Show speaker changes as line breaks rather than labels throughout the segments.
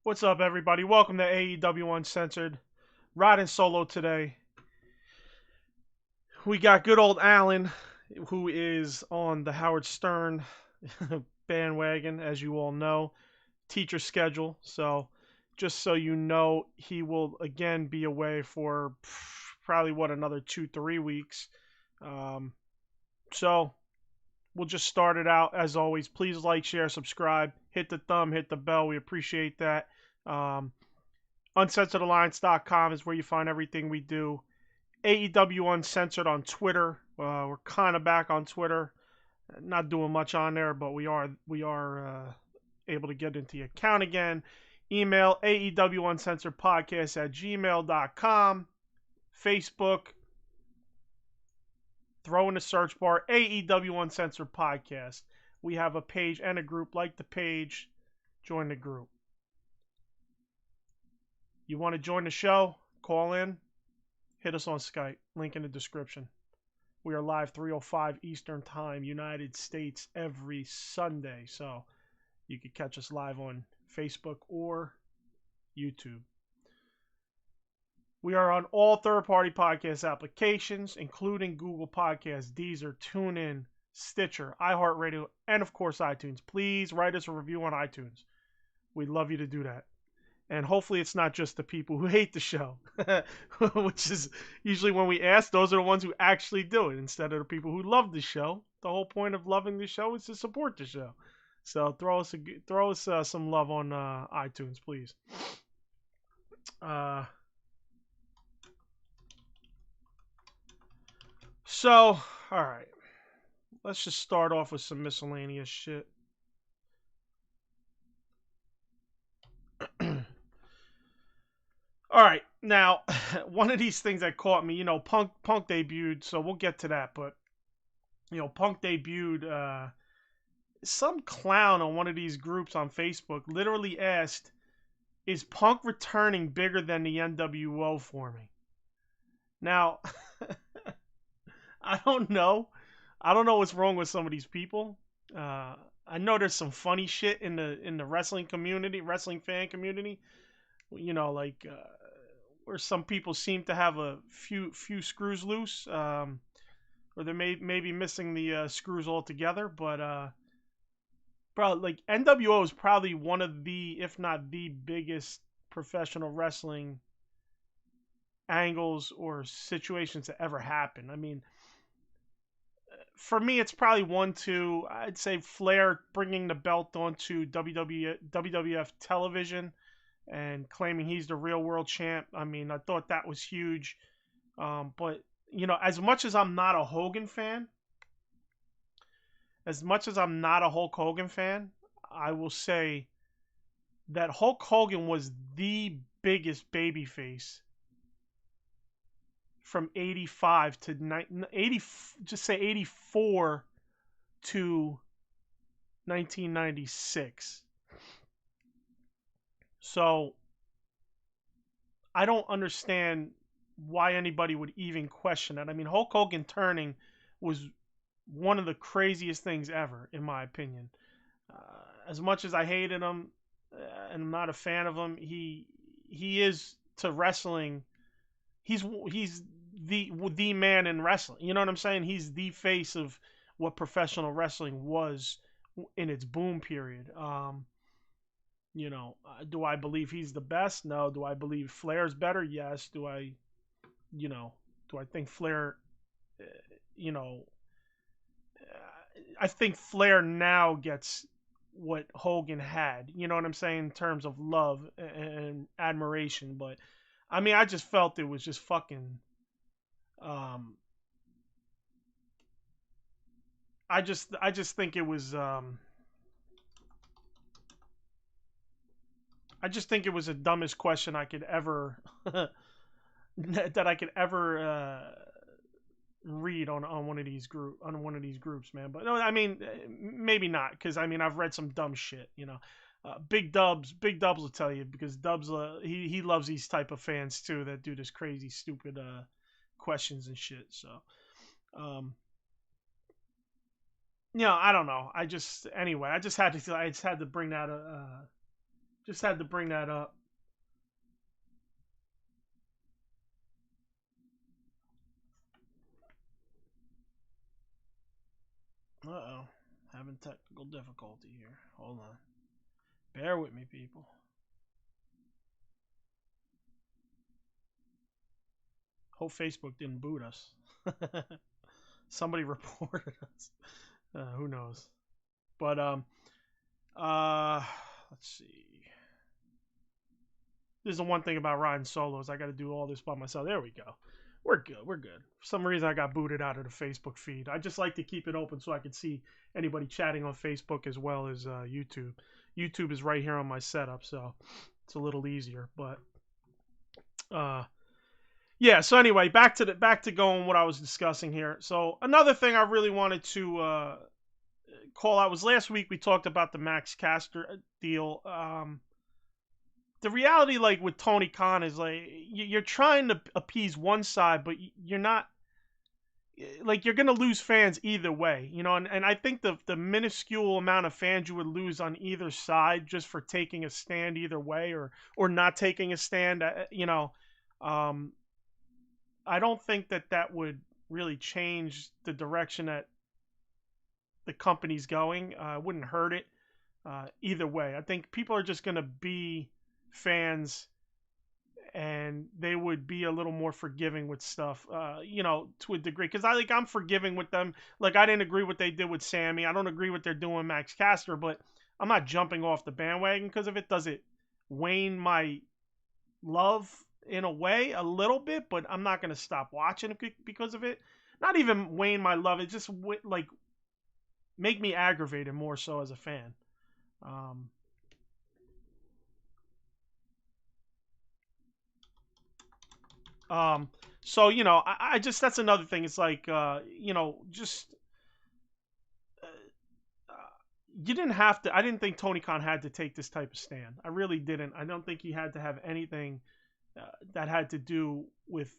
What's up, everybody? Welcome to AEW Uncensored. Riding solo today. We got good old Alan, who is on the Howard Stern bandwagon, as you all know. Teacher schedule. So, just so you know, he will again be away for probably, another 2-3 weeks. So, we'll just start it out. As always, please like, share, subscribe. Hit the thumb, hit the bell. We appreciate that. UncensoredAlliance.com is where you find everything we do. AEW Uncensored on Twitter. We're kind of back on Twitter. Not doing much on there, but we are able to get into the account again. Email AEW Uncensored Podcast at gmail.com. Facebook. Throw in the search bar AEW Uncensored Podcast. We have a page and a group. Like the page, join the group. You want to join the show? Call in. Hit us on Skype. Link in the description. We are live 3:05 Eastern Time, United States, every Sunday. So you can catch us live on Facebook or YouTube. We are on all third-party podcast applications, including Google Podcasts, Deezer, TuneIn, Stitcher, iHeart Radio, and of course iTunes. Please write us a review on iTunes. We'd love you to do that. And hopefully it's not just the people who hate the show, which is usually when we ask, those are the ones who actually do it instead of the people who love the show. The whole point of loving the show is to support the show. So throw us some love on iTunes, please. So, all right. Let's just start off with some miscellaneous shit. All right, now one of these things that caught me, Punk debuted, so we'll get to that. But Punk debuted. Some clown on one of these groups on Facebook literally asked, "Is Punk returning bigger than the NWO for me?" Now, I don't know. I don't know what's wrong with some of these people. I know there's some funny shit in the wrestling community, wrestling fan community. Where some people seem to have a few screws loose, or they may be missing the screws altogether. But bro, like NWO is probably one of the, if not the biggest professional wrestling angles or situations to ever happen. I mean, for me, it's probably 1-2. I'd say Flair bringing the belt onto WWF television and claiming he's the real world champ. I mean, I thought that was huge. But, as much as I'm not a Hogan fan, Hulk Hogan fan, I will say that Hulk Hogan was the biggest babyface from 85 to 80, just say 84 to 1996. So I don't understand why anybody would even question that. I mean, Hulk Hogan turning was one of the craziest things ever, in my opinion. As much as I hated him and I'm not a fan of him, he is to wrestling. He's the man in wrestling. You know what I'm saying? He's the face of what professional wrestling was in its boom period. Do I believe he's the best? No. Do I believe Flair's better? Yes. Do I think Flair, I think Flair now gets what Hogan had, you know what I'm saying, in terms of love and admiration. But, I mean, I just felt it was just fucking, I just think it was, I just think it was the dumbest question I could ever that I could ever read on one of these groups, man. But no, I mean, maybe not, because I mean, I've read some dumb shit. Big Dubs will tell you, because Dubs he loves these type of fans too that do this crazy stupid questions and shit. So I don't know. I just had to bring that Just had to bring that up. Uh-oh. Having technical difficulty here. Hold on. Bear with me, people. Hope Facebook didn't boot us. Somebody reported us. Who knows? But let's see. This is the one thing about riding solos. I got to do all this by myself. There we go. We're good. We're good. For some reason, I got booted out of the Facebook feed. I just like to keep it open so I can see anybody chatting on Facebook as well as YouTube. YouTube is right here on my setup, so it's a little easier. But yeah. So anyway, back to going what I was discussing here. So another thing I really wanted to call out was last week we talked about the Max Caster deal. The reality, like with Tony Khan, is like you're trying to appease one side, but you're not. Like you're gonna lose fans either way, you know. And I think the minuscule amount of fans you would lose on either side just for taking a stand either way, or not taking a stand, you know. I don't think that would really change the direction that the company's going. Wouldn't hurt it either way. I think people are just gonna be fans, and they would be a little more forgiving with stuff, you know, to a degree. Because I'm forgiving with them. Like I didn't agree what they did with Sammy. I don't agree what they're doing with Max Caster, but I'm not jumping off the bandwagon because of it. Does it wane my love in a way a little bit? But I'm not gonna stop watching it because of it. Not even wane my love. It just like make me aggravated more so as a fan. So, you know, I just, that's another thing. It's like, you know, just, you didn't have to, I didn't think Tony Khan had to take this type of stand. I really didn't. I don't think he had to have anything that had to do with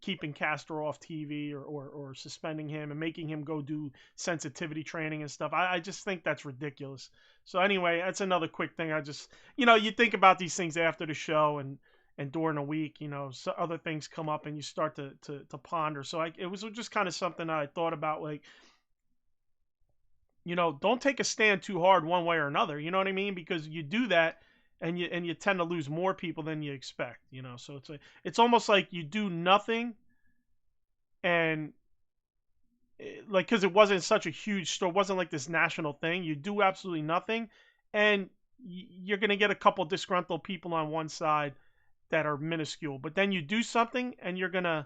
keeping Castro off TV or suspending him and making him go do sensitivity training and stuff. I just think that's ridiculous. So anyway, that's another quick thing. I just, you know, you think about these things after the show and during the week, you know, so other things come up and you start to ponder. So it was just kind of something I thought about, like, you know, don't take a stand too hard one way or another. You know what I mean? Because you do that and you tend to lose more people than you expect, you know? So it's almost like you do nothing and like, cause it wasn't such a huge store. It wasn't like this national thing. You do absolutely nothing and you're going to get a couple disgruntled people on one side that are minuscule, but then you do something and you're going to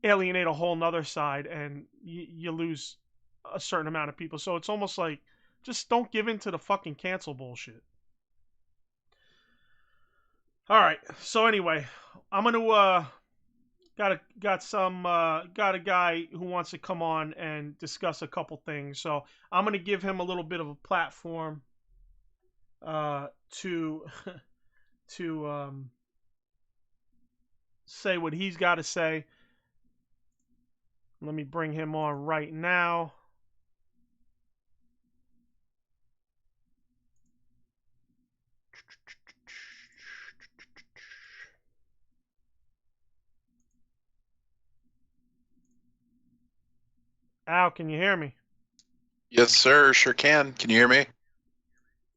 alienate a whole nother side and you lose a certain amount of people. So it's almost like, just don't give in to the fucking cancel bullshit. All right. So anyway, I'm going to, got a guy who wants to come on and discuss a couple things. So I'm going to give him a little bit of a platform, to say what he's got to say. Let me bring him on right now. Al, can you hear me?
Yes, sir. Sure can. Can you hear me?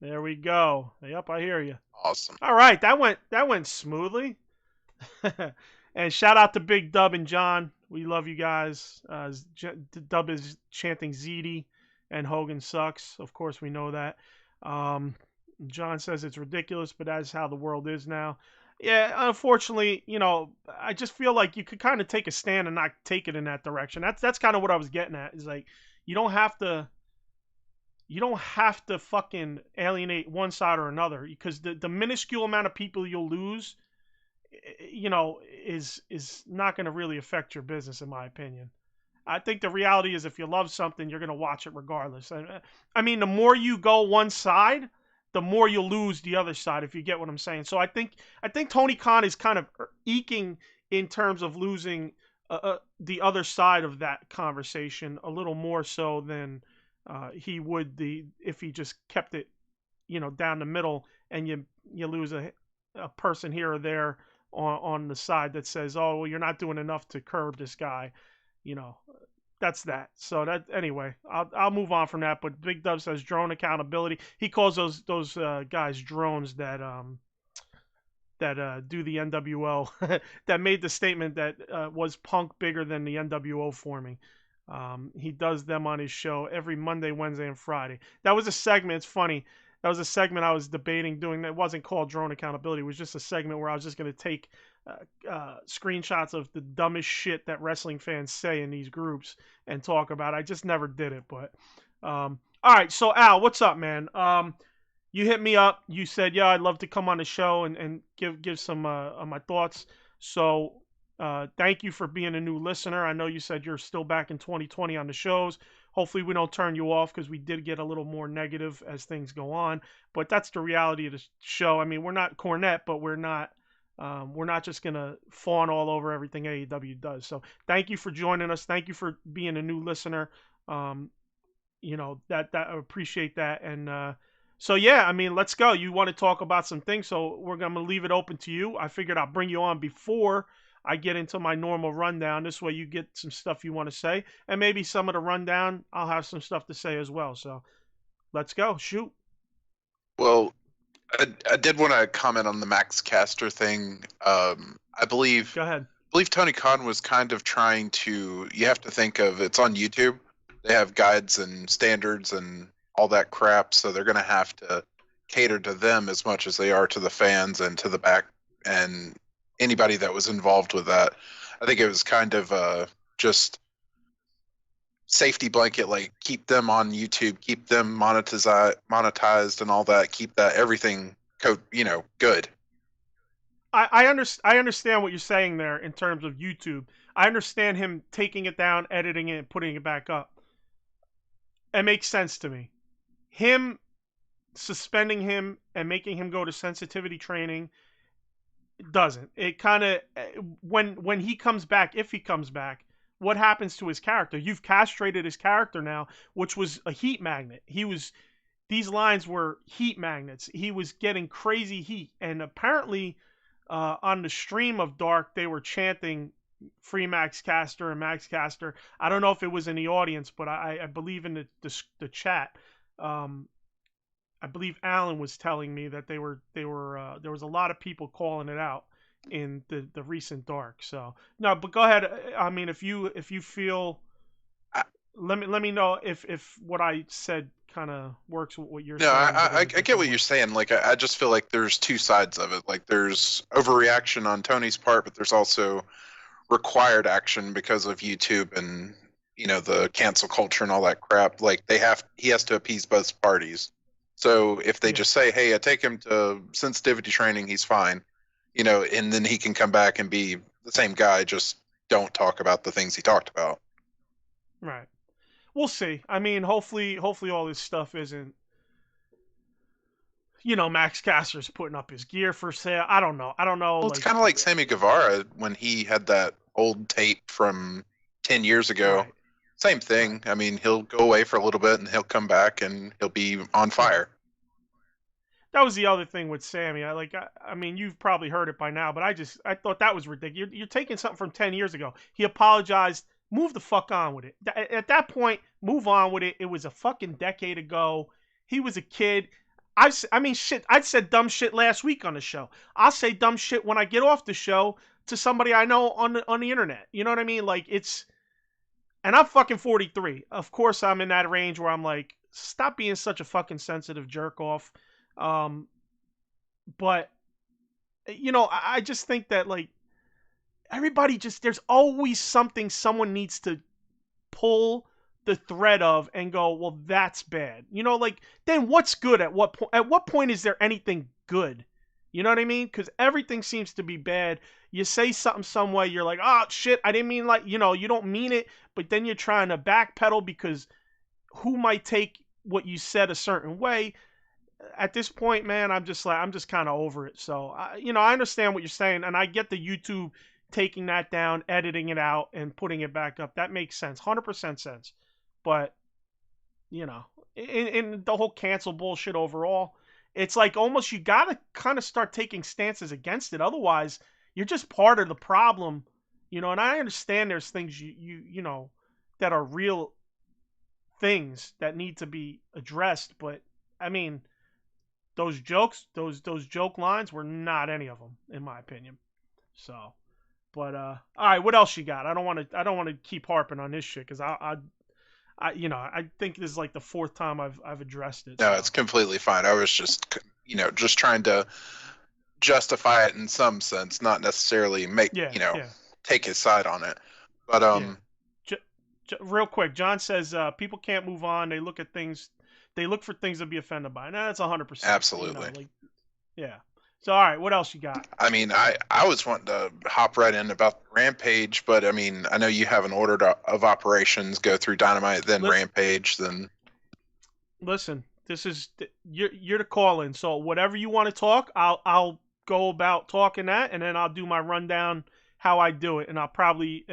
There we go. Yep, I hear you.
Awesome.
All right, that went smoothly. And shout out to Big Dub and John. We love you guys. Dub is chanting ZD and Hogan sucks. Of course, we know that. John says it's ridiculous, but that's how the world is now. Yeah, unfortunately, you know, I just feel like you could kind of take a stand and not take it in that direction. That's kind of what I was getting at. Is like you don't have to fucking alienate one side or another, because the minuscule amount of people you'll lose, you know, is not going to really affect your business, in my opinion. I think the reality is if you love something, you're going to watch it regardless. I mean, the more you go one side, the more you'll lose the other side, if you get what I'm saying. So I think Tony Khan is kind of eking in terms of losing the other side of that conversation a little more so than he would if he just kept it, you know, down the middle and you lose a person here or there on the side that says, oh, well, you're not doing enough to curb this guy. You know, that's that. So that anyway, I'll move on from that. But Big Dub says drone accountability. He calls those guys drones that do the NWO that made the statement that was Punk bigger than the NWO for me. He does them on his show every Monday, Wednesday, and Friday. That was a segment. It's funny. That was a segment I was debating doing. That wasn't called Drone Accountability. It was just a segment where I was just going to take screenshots of the dumbest shit that wrestling fans say in these groups and talk about. I just never did it. But all right. So Al, what's up, man? You hit me up. You said, yeah, I'd love to come on the show and give some of my thoughts. So thank you for being a new listener. I know you said you're still back in 2020 on the shows. Hopefully we don't turn you off because we did get a little more negative as things go on. But that's the reality of the show. I mean, we're not Cornette, but we're not just going to fawn all over everything AEW does. So thank you for joining us. Thank you for being a new listener. You know, that I appreciate that. And so, yeah, I mean, let's go. You want to talk about some things, so we're going to leave it open to you. I figured I'll bring you on before I get into my normal rundown. This way you get some stuff you want to say. And maybe some of the rundown, I'll have some stuff to say as well. So let's go. Shoot.
Well, I did want to comment on the Max Caster thing. I believe
Go ahead.
I believe Tony Khan was kind of trying to, you have to think of, it's on YouTube. They have guides and standards and all that crap, so they're going to have to cater to them as much as they are to the fans and to the back and anybody that was involved with that. I think it was kind of just safety blanket, like keep them on YouTube, keep them monetized and all that, keep that everything good.
I understand what you're saying there in terms of YouTube. I understand him taking it down, editing it, and putting it back up. It makes sense to me. Him suspending him and making him go to sensitivity training doesn't. It kind of, when he comes back, if he comes back, what happens to his character? You've castrated his character now, which was a heat magnet. These lines were heat magnets. He was getting crazy heat, and apparently on the stream of Dark, they were chanting Free Max Caster and Max Caster. I don't know if it was in the audience, but I believe in the chat. I believe Alan was telling me that there was a lot of people calling it out in the recent Dark. So no, but go ahead. I mean, if you feel, let me know if what I said kind of works with what you're saying.
I get what you're saying. Like, I just feel like there's two sides of it. Like, there's overreaction on Tony's part, but there's also required action because of YouTube and, the cancel culture and all that crap. Like, he has to appease both parties. So if they just say, hey, I take him to sensitivity training, he's fine, and then he can come back and be the same guy, just don't talk about the things he talked about.
Right. We'll see. I mean, hopefully all this stuff isn't, Max Caster's putting up his gear for sale. I don't know.
Well, it's kind of like Sammy Guevara when he had that old tape from 10 years ago. Right. Same thing. Right. I mean, he'll go away for a little bit and he'll come back and he'll be on fire.
That was the other thing with Sammy. I mean, you've probably heard it by now, but I thought that was ridiculous. You're taking something from 10 years ago. He apologized. Move the fuck on with it. At that point, move on with it. It was a fucking decade ago. He was a kid. I mean, shit. I said dumb shit last week on the show. I'll say dumb shit when I get off the show to somebody I know on the internet. You know what I mean? Like, and I'm fucking 43. Of course, I'm in that range where I'm like, stop being such a fucking sensitive jerk off. But I just think that, like, everybody there's always something someone needs to pull the thread of and go, well, that's bad. Then what's good at what point? At what point is there anything good? You know what I mean? Because everything seems to be bad. You say something some way, you're like, oh, shit, I didn't mean, like, you don't mean it, but then you're trying to backpedal because who might take what you said a certain way? At this point, man, I'm just kind of over it. So, I understand what you're saying, and I get the YouTube taking that down, editing it out, and putting it back up. That makes sense. 100% sense. But, in the whole cancel bullshit overall, it's like almost you got to kind of start taking stances against it. Otherwise, you're just part of the problem, you know. And I understand there's things you know that are real things that need to be addressed, but I mean, those jokes, those joke lines were not any of them, in my opinion. So, but all right, what else you got? I don't want to keep harping on this shit because you know, I think this is like the fourth time I've addressed it.
No,
So.
it's completely fine. I was just, just trying to justify it in some sense, not necessarily make,
Yeah, yeah,
take his side on it. But
yeah. Real quick, John says people can't move on. They look at things, they look for things to be offended by. Now that's 100%.
absolutely.
You know, like, yeah. So all right, what else you got?
I mean, I was wanting to hop right in about Rampage, but I mean, I know you have an order of operations, go through Dynamite, then Rampage, then.
Listen, this is you're the call in. So whatever you want to talk, I'll go about talking that, and then I'll do my rundown how I do it, and I'll probably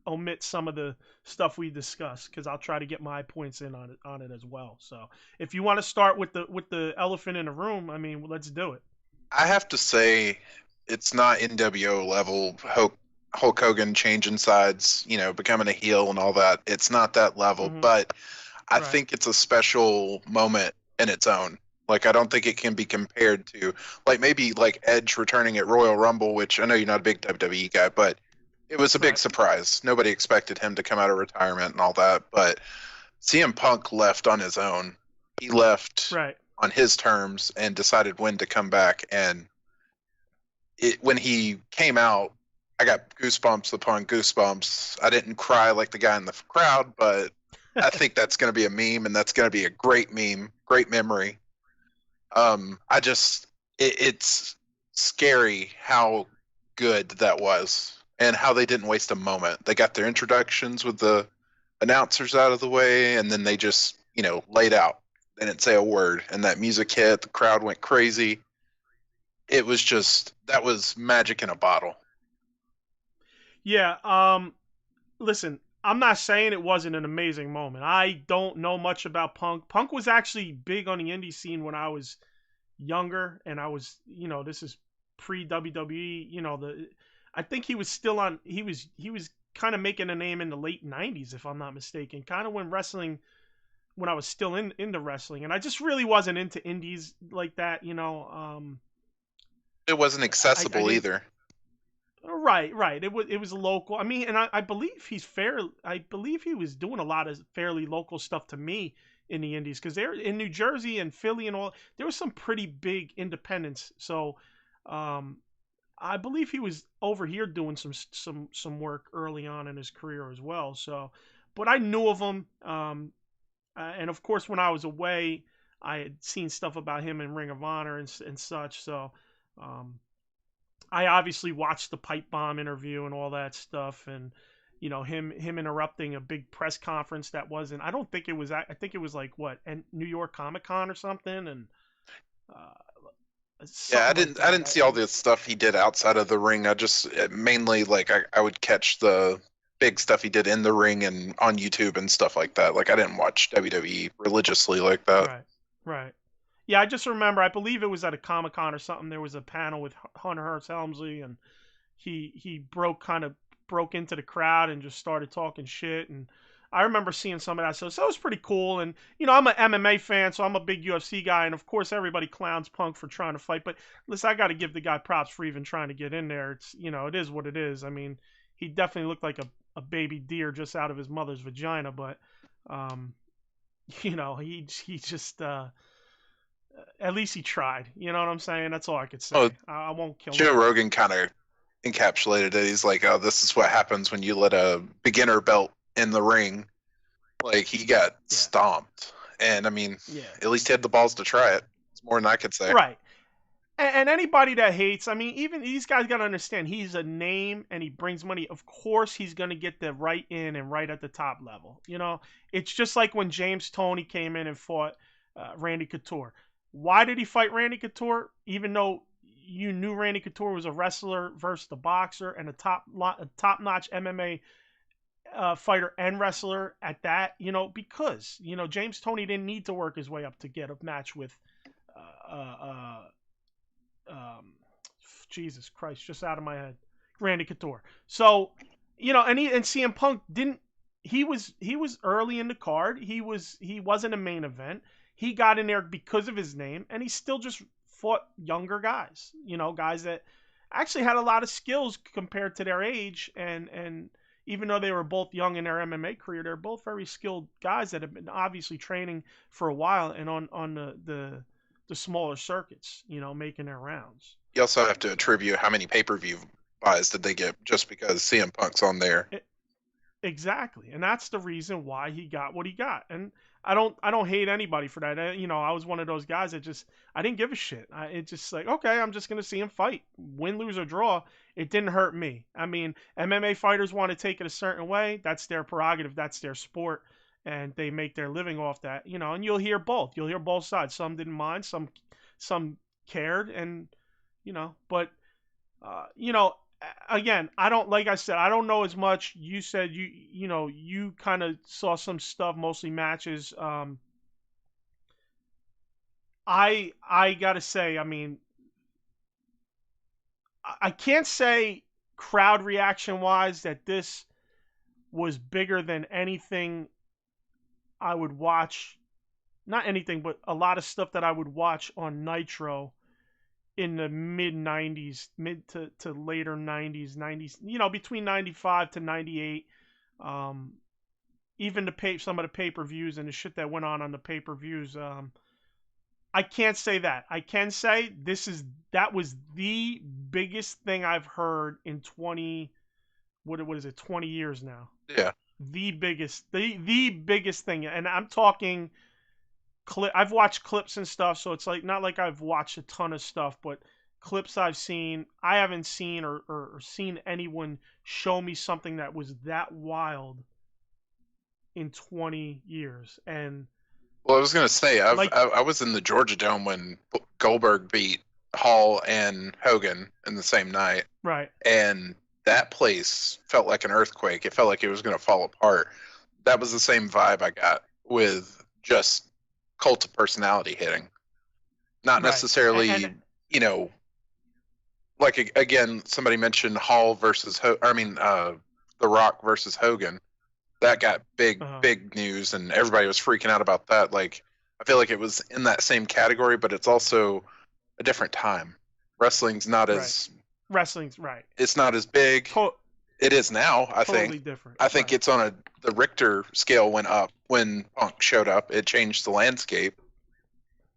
omit some of the stuff we discussed because I'll try to get my points in on it as well. So if you want to start with the elephant in the room, I mean, let's do it.
I have to say, it's not NWO level. Hulk Hogan changing sides, becoming a heel and all that. It's not that level, but I think it's a special moment in its own. Like, I don't think it can be compared to, like, maybe like Edge returning at Royal Rumble, which I know you're not a big WWE guy, but it was a big surprise. Nobody expected him to come out of retirement and all that. But CM Punk left on his own. He left on his terms and decided when to come back. And when he came out, I got goosebumps upon goosebumps. I didn't cry like the guy in the crowd, but I think that's going to be a meme, and that's going to be a great meme, great memory. It's scary how good that was and how they didn't waste a moment. They got their introductions with the announcers out of the way, and then they just, laid out. They didn't say a word, and that music hit. The crowd went crazy. It was that was magic in a bottle.
Yeah. Listen, I'm not saying it wasn't an amazing moment. I don't know much about Punk. Punk was actually big on the indie scene when I was younger, and I was, this is pre WWE. I think he was still on. He was kind of making a name in the late '90s, if I'm not mistaken. Kind of when I was still into wrestling, and I just really wasn't into indies like that.
It wasn't accessible either.
Right. It was local. I mean, and I believe I believe he was doing a lot of fairly local stuff to me in the indies, because they're in New Jersey and Philly and all. There was some pretty big independents. So, I believe he was over here doing some work early on in his career as well. So, but I knew of him. And of course, when I was away, I had seen stuff about him in Ring of Honor and such. So, I obviously watched the pipe bomb interview and all that stuff, and him interrupting a big press conference that wasn't. I don't think it was. I think it was like what, and New York Comic Con or something, and.
I didn't see all the stuff he did outside of the ring. I just mainly I would catch the big stuff he did in the ring and on YouTube and stuff like that. Like, I didn't watch WWE religiously like that.
Right. Yeah, I just remember, I believe it was at a Comic-Con or something. There was a panel with Hunter Hearst Helmsley, and he broke into the crowd and just started talking shit. And I remember seeing some of that. So it was pretty cool. And, I'm an MMA fan, so I'm a big UFC guy. And, of course, everybody clowns Punk for trying to fight. But, listen, I got to give the guy props for even trying to get in there. It's, it is what it is. I mean, he definitely looked like a baby deer just out of his mother's vagina. But, he just... at least he tried. You know what I'm saying? That's all I could say. I won't kill him.
Joe Rogan kind of encapsulated it. He's like, oh, this is what happens when you let a beginner belt in the ring. Like, he got stomped. And, I mean, at least he had the balls to try it. It's more than I could say.
Right. And anybody that hates, I mean, even these guys got to understand, he's a name and he brings money. Of course, he's going to get the right in and right at the top level. It's just like when James Toney came in and fought Randy Couture. Why did he fight Randy Couture? Even though you knew Randy Couture was a wrestler versus the boxer and a top-notch MMA fighter and wrestler at that, because, James Toney didn't need to work his way up to get a match with uh, um, Jesus Christ, just out of my head, Randy Couture. So, and CM Punk didn't. He was early in the card. He wasn't a main event. He got in there because of his name, and he still just fought younger guys. Guys that actually had a lot of skills compared to their age, and even though they were both young in their MMA career, they're both very skilled guys that have been obviously training for a while and on the smaller circuits, making their rounds.
You also have to attribute how many pay-per-view buys did they get just because CM Punk's on there.
Exactly, and that's the reason why he got what he got. And I don't hate anybody for that. I was one of those guys that I didn't give a shit. It's just like, okay, I'm just gonna see him fight, win, lose or draw. It didn't hurt me. I mean, MMA fighters want to take it a certain way. That's their prerogative. That's their sport, and they make their living off that. And you'll hear both. You'll hear both sides. Some didn't mind. Some cared, and but again, like I said, I don't know as much. You said you kind of saw some stuff, mostly matches. I gotta say, I mean, I can't say crowd reaction wise that this was bigger than anything I would watch. Not anything, but a lot of stuff that I would watch on Nitro in the mid 90s, mid to later 90s, between 95 to 98. Even some of the pay-per-views and the shit that went on the pay-per-views. I can't say that. I can say that was the biggest thing I've heard in 20, what is it, 20 years now.
Yeah.
The biggest thing. And I'm talking I've watched clips and stuff, so it's like not like I've watched a ton of stuff, but clips I've seen, I haven't seen or seen anyone show me something that was that wild in 20 years. And
well, I was gonna say I was in the Georgia Dome when Goldberg beat Hall and Hogan in the same night,
right?
And that place felt like an earthquake. It felt like it was gonna fall apart. That was the same vibe I got with just Cult of Personality hitting. Not necessarily, like again, somebody mentioned Hall versus The Rock versus Hogan. That got big news, and everybody was freaking out about that. Like, I feel like it was in that same category, but it's also a different time. Wrestling's not as
right.
It's not as big. It is now, I
totally
think.
Different.
I think it's on the Richter scale went up when Punk showed up. It changed the landscape.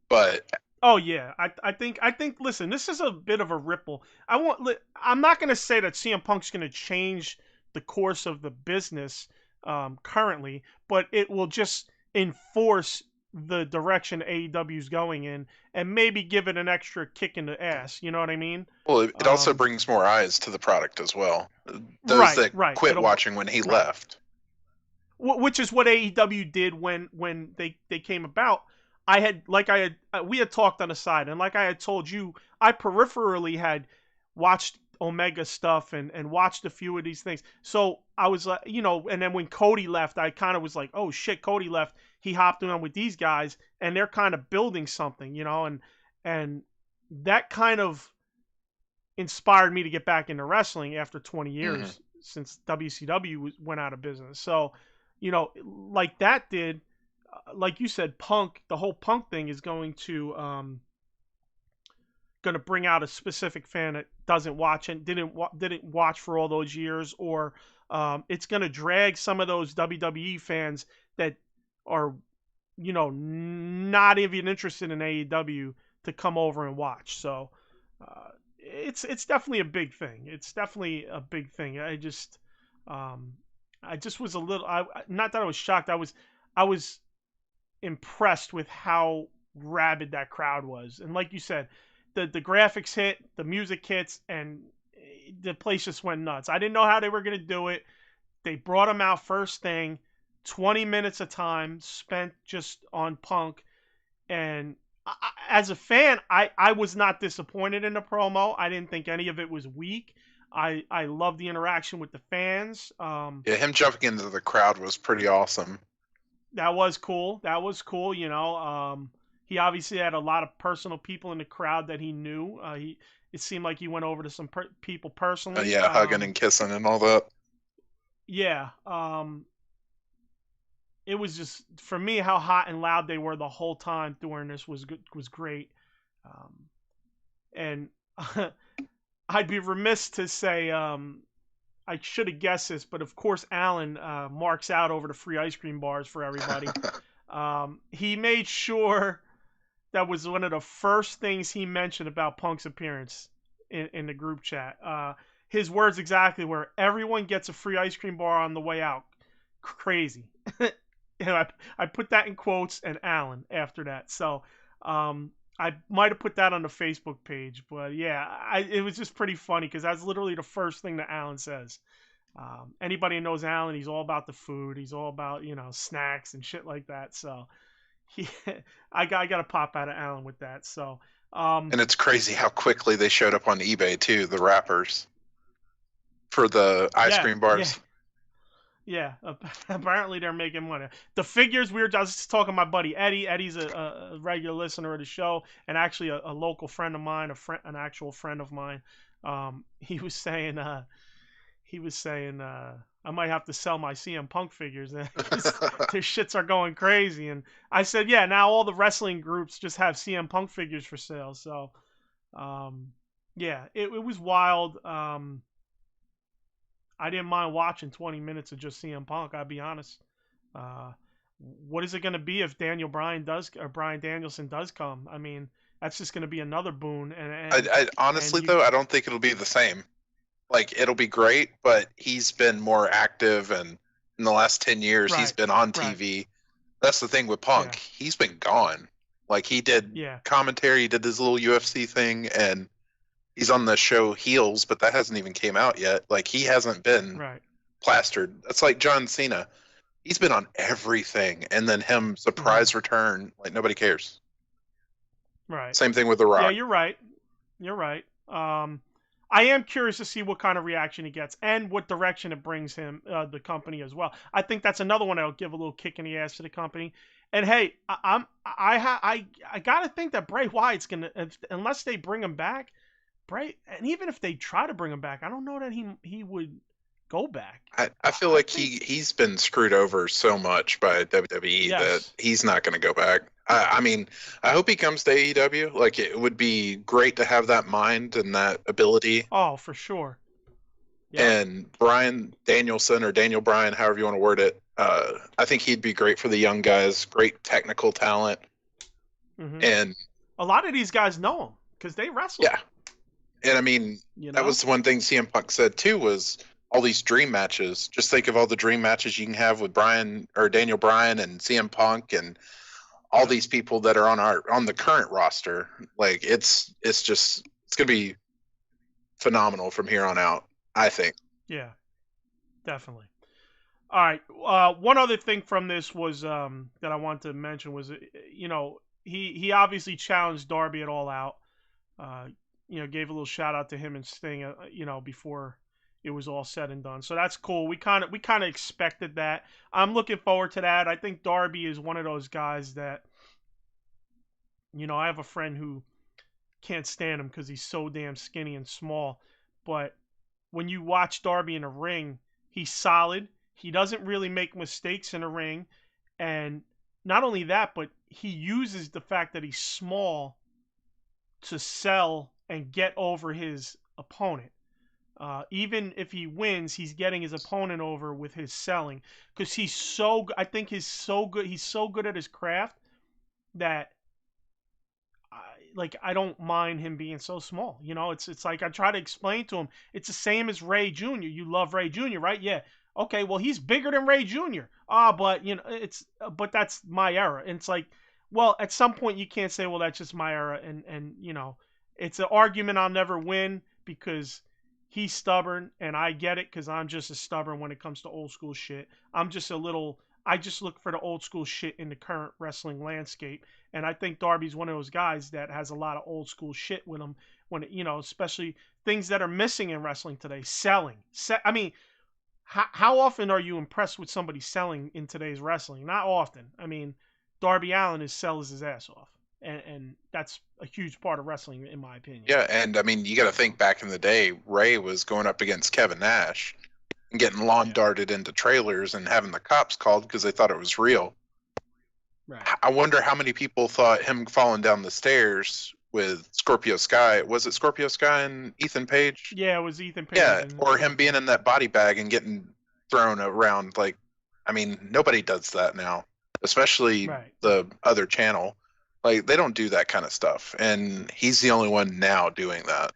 But
oh yeah, I think listen, this is a bit of a ripple. I'm not going to say that CM Punk's going to change the course of the business currently, but it will just enforce the direction AEW's going in and maybe give it an extra kick in the ass. You know what I mean?
Well, it also brings more eyes to the product as well. Those that quit watching when he left.
Which is what AEW did when they came about. We had talked on the side, and like I had told you, I peripherally had watched Omega stuff and watched a few of these things. So I was like, and then when Cody left, I kind of was like, oh shit, Cody left. He hopped on with these guys, and they're kind of building something, and that kind of inspired me to get back into wrestling after 20 years since WCW went out of business. So, like that did, like you said, Punk, the whole Punk thing is going to bring out a specific fan that doesn't watch and didn't watch for all those years, or it's going to drag some of those WWE fans that are, not even interested in AEW to come over and watch. So it's definitely a big thing. It's definitely a big thing. I just was a little, not that I was shocked. I was impressed with how rabid that crowd was. And like you said, the graphics hit, the music hits, and the place just went nuts. I didn't know how they were going to do it. They brought him out first thing, 20 minutes of time spent just on Punk. And as a fan, I was not disappointed in the promo. I didn't think any of it was weak. I love the interaction with the fans.
Yeah, him jumping into the crowd was pretty awesome.
That was cool. He obviously had a lot of personal people in the crowd that he knew. It seemed like he went over to some people personally.
Yeah, hugging and kissing and all that.
Yeah. It was just, for me, how hot and loud they were the whole time during this was good, was great. And I'd be remiss to say, I should have guessed this, but of course Alan marks out over the free ice cream bars for everybody. He made sure that was one of the first things he mentioned about Punk's appearance in the group chat. His words exactly were, everyone gets a free ice cream bar on the way out. Crazy. And I put that in quotes and Alan after that. So I might have put that on the Facebook page. But yeah, it was just pretty funny because that's literally the first thing that Alan says. Anybody who knows Alan, he's all about the food. He's all about, snacks and shit like that. So I got to pop out of Alan with that. So
and it's crazy how quickly they showed up on eBay too, the wrappers for the ice cream bars.
Yeah, apparently they're making money. The figures, I was just talking to my buddy Eddie. Eddie's a regular listener of the show and actually a local friend of mine, an actual friend of mine. He was saying I might have to sell my CM Punk figures because their shits are going crazy. And I said, yeah, now all the wrestling groups just have CM Punk figures for sale. So, yeah, it was wild. I didn't mind watching 20 minutes of just CM Punk, I'll be honest. What is it going to be if Bryan Danielson does come? I mean, that's just going to be another boon.
I honestly, though, I don't think it'll be the same. Like, it'll be great, but he's been more active, and in the last 10 years, he's been on TV. Right. That's the thing with Punk. Yeah. He's been gone. Like, he did commentary, he did this little UFC thing, and he's on the show Heels, but that hasn't even came out yet. Like, he hasn't been plastered. That's like John Cena. He's been on everything, and then him surprise return, like, nobody cares.
Right.
Same thing with The Rock.
Yeah, you're right. I am curious to see what kind of reaction he gets and what direction it brings him, the company as well. I think that's another one that'll give a little kick in the ass to the company. And hey, I gotta think that Bray Wyatt's gonna, unless they bring him back, and even if they try to bring him back, I don't know that he would go back.
I feel like he's been screwed over so much by WWE that he's not going to go back. I mean, I hope he comes to AEW. Like, it would be great to have that mind and that ability.
Oh, for sure.
Yeah. And Bryan Danielson, or Daniel Bryan, however you want to word it, I think he'd be great for the young guys. Great technical talent. Mm-hmm. And
a lot of these guys know him because they wrestle.
Yeah. And I mean, that was one thing CM Punk said too, was all these dream matches. Just think of all the dream matches you can have with Daniel Bryan and CM Punk and all these people that are on the current roster. Like, it's gonna be phenomenal from here on out, I think.
Yeah, definitely. All right. One other thing from this was that I wanted to mention was, he obviously challenged Darby at All Out. Gave a little shout out to him and Sting, before it was all said and done. So that's cool. We kind of expected that. I'm looking forward to that. I think Darby is one of those guys that, I have a friend who can't stand him because he's so damn skinny and small. But when you watch Darby in a ring, he's solid. He doesn't really make mistakes in a ring. And not only that, but he uses the fact that he's small to sell and get over his opponent. Even if he wins, he's getting his opponent over with his selling, because I think he's so good. He's so good at his craft that I don't mind him being so small. It's like I try to explain to him. It's the same as Ray Jr. You love Ray Jr., right? Yeah. Okay. Well, he's bigger than Ray Jr. But that's my era. And it's like, well, at some point you can't say, well, that's just my era, and it's an argument I'll never win because he's stubborn, and I get it because I'm just as stubborn when it comes to old school shit. I just look for the old school shit in the current wrestling landscape. And I think Darby's one of those guys that has a lot of old school shit with him when, especially things that are missing in wrestling today. Selling. I mean, how often are you impressed with somebody selling in today's wrestling? Not often. I mean, Darby Allin sells his ass off. and that's a huge part of wrestling, in my opinion.
Yeah, and I mean, you got to think back in the day, Ray was going up against Kevin Nash and getting lawn darted into trailers and having the cops called because they thought it was real.
Right.
I wonder how many people thought him falling down the stairs with Scorpio Sky. Was it Scorpio Sky and Ethan Page?
Yeah, it was Ethan Page.
Yeah, or him being in that body bag and getting thrown around. Like, I mean, nobody does that now, especially the other channel. Like, they don't do that kind of stuff, and he's the only one now doing that.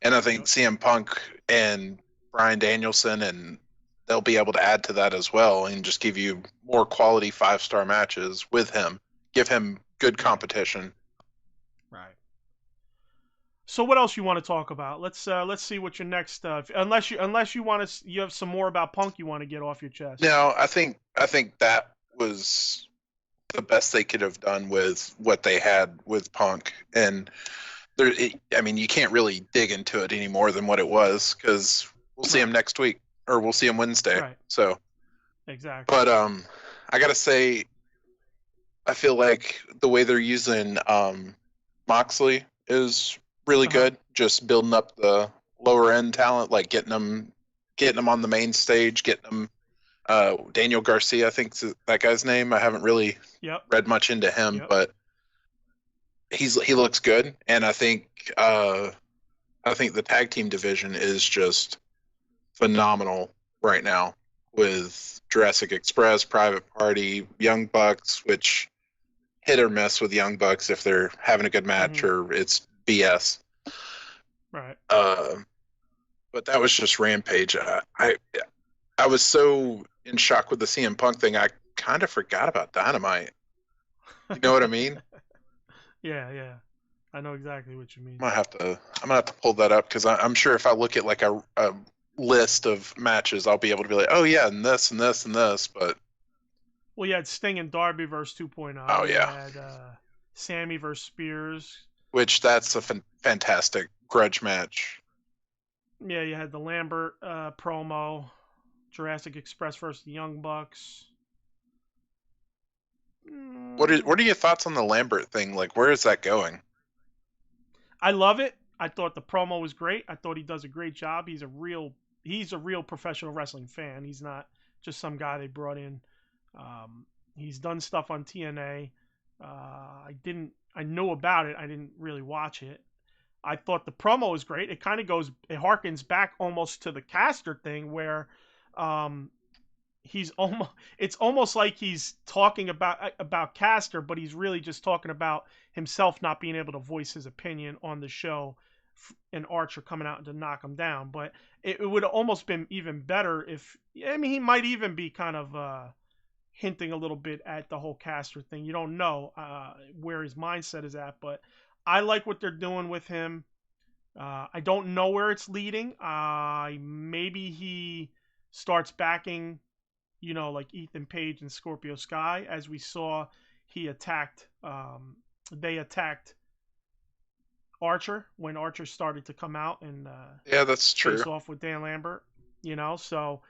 And I think CM Punk and Bryan Danielson, and they'll be able to add to that as well and just give you more quality 5-star matches with him. Give him good competition.
Right. So what else you want to talk about? Let's see what your next unless you want to you have some more about Punk you want to get off your chest.
No, I think that was the best they could have done with what they had with Punk, and I mean, you can't really dig into it any more than what it was because we'll see him next week, or we'll see him Wednesday.
Right.
So
exactly.
But I gotta say, I feel like the way they're using Moxley is really good. Just building up the lower end talent, like getting them on the main stage, getting them. Daniel Garcia, I think that guy's name. I haven't really read much into him, but he looks good, and I think the tag team division is just phenomenal right now with Jurassic Express, Private Party, Young Bucks, which hit or miss with Young Bucks if they're having a good match or it's BS.
Right.
But that was just Rampage. I was so in shock with the CM Punk thing, I kind of forgot about Dynamite. You know what I mean?
Yeah. I know exactly what you mean.
I'm gonna have to pull that up because I'm sure if I look at like a list of matches, I'll be able to be like, oh yeah, and this and this and this. But
well, you had Sting and Darby versus 2.0.
Oh yeah.
You had Sammy versus Spears.
Which that's a fantastic grudge match.
Yeah, you had the Lambert promo, Jurassic Express versus the Young Bucks.
What are your thoughts on the Lambert thing? Like, where is that going?
I love it. I thought the promo was great. I thought he does a great job. He's a real professional wrestling fan. He's not just some guy they brought in. He's done stuff on TNA. I know about it. I didn't really watch it. I thought the promo was great. It kind of it harkens back almost to the Caster thing where, it's almost like he's talking about Caster, but he's really just talking about himself not being able to voice his opinion on the show and Archer coming out to knock him down. But it would have almost been even better if, he might even be kind of hinting a little bit at the whole Caster thing. You don't know where his mindset is at, but I like what they're doing with him. I don't know where it's leading. Maybe he starts backing, like Ethan Page and Scorpio Sky, as we saw they attacked Archer when Archer started to come out and
that's true.
face off with Dan Lambert, so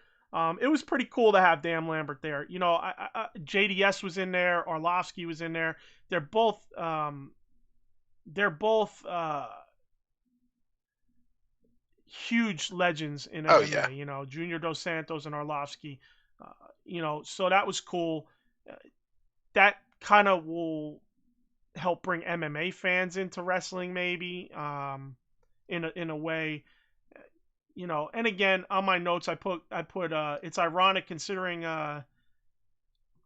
it was pretty cool to have Dan Lambert there. JDS was in there, Arlovsky was in there. They're both huge legends in MMA.
Oh, yeah.
Junior Dos Santos and Arlovsky. So that was cool. That kind of will help bring MMA fans into wrestling, maybe, in a way, And again, on my notes, I put it's ironic considering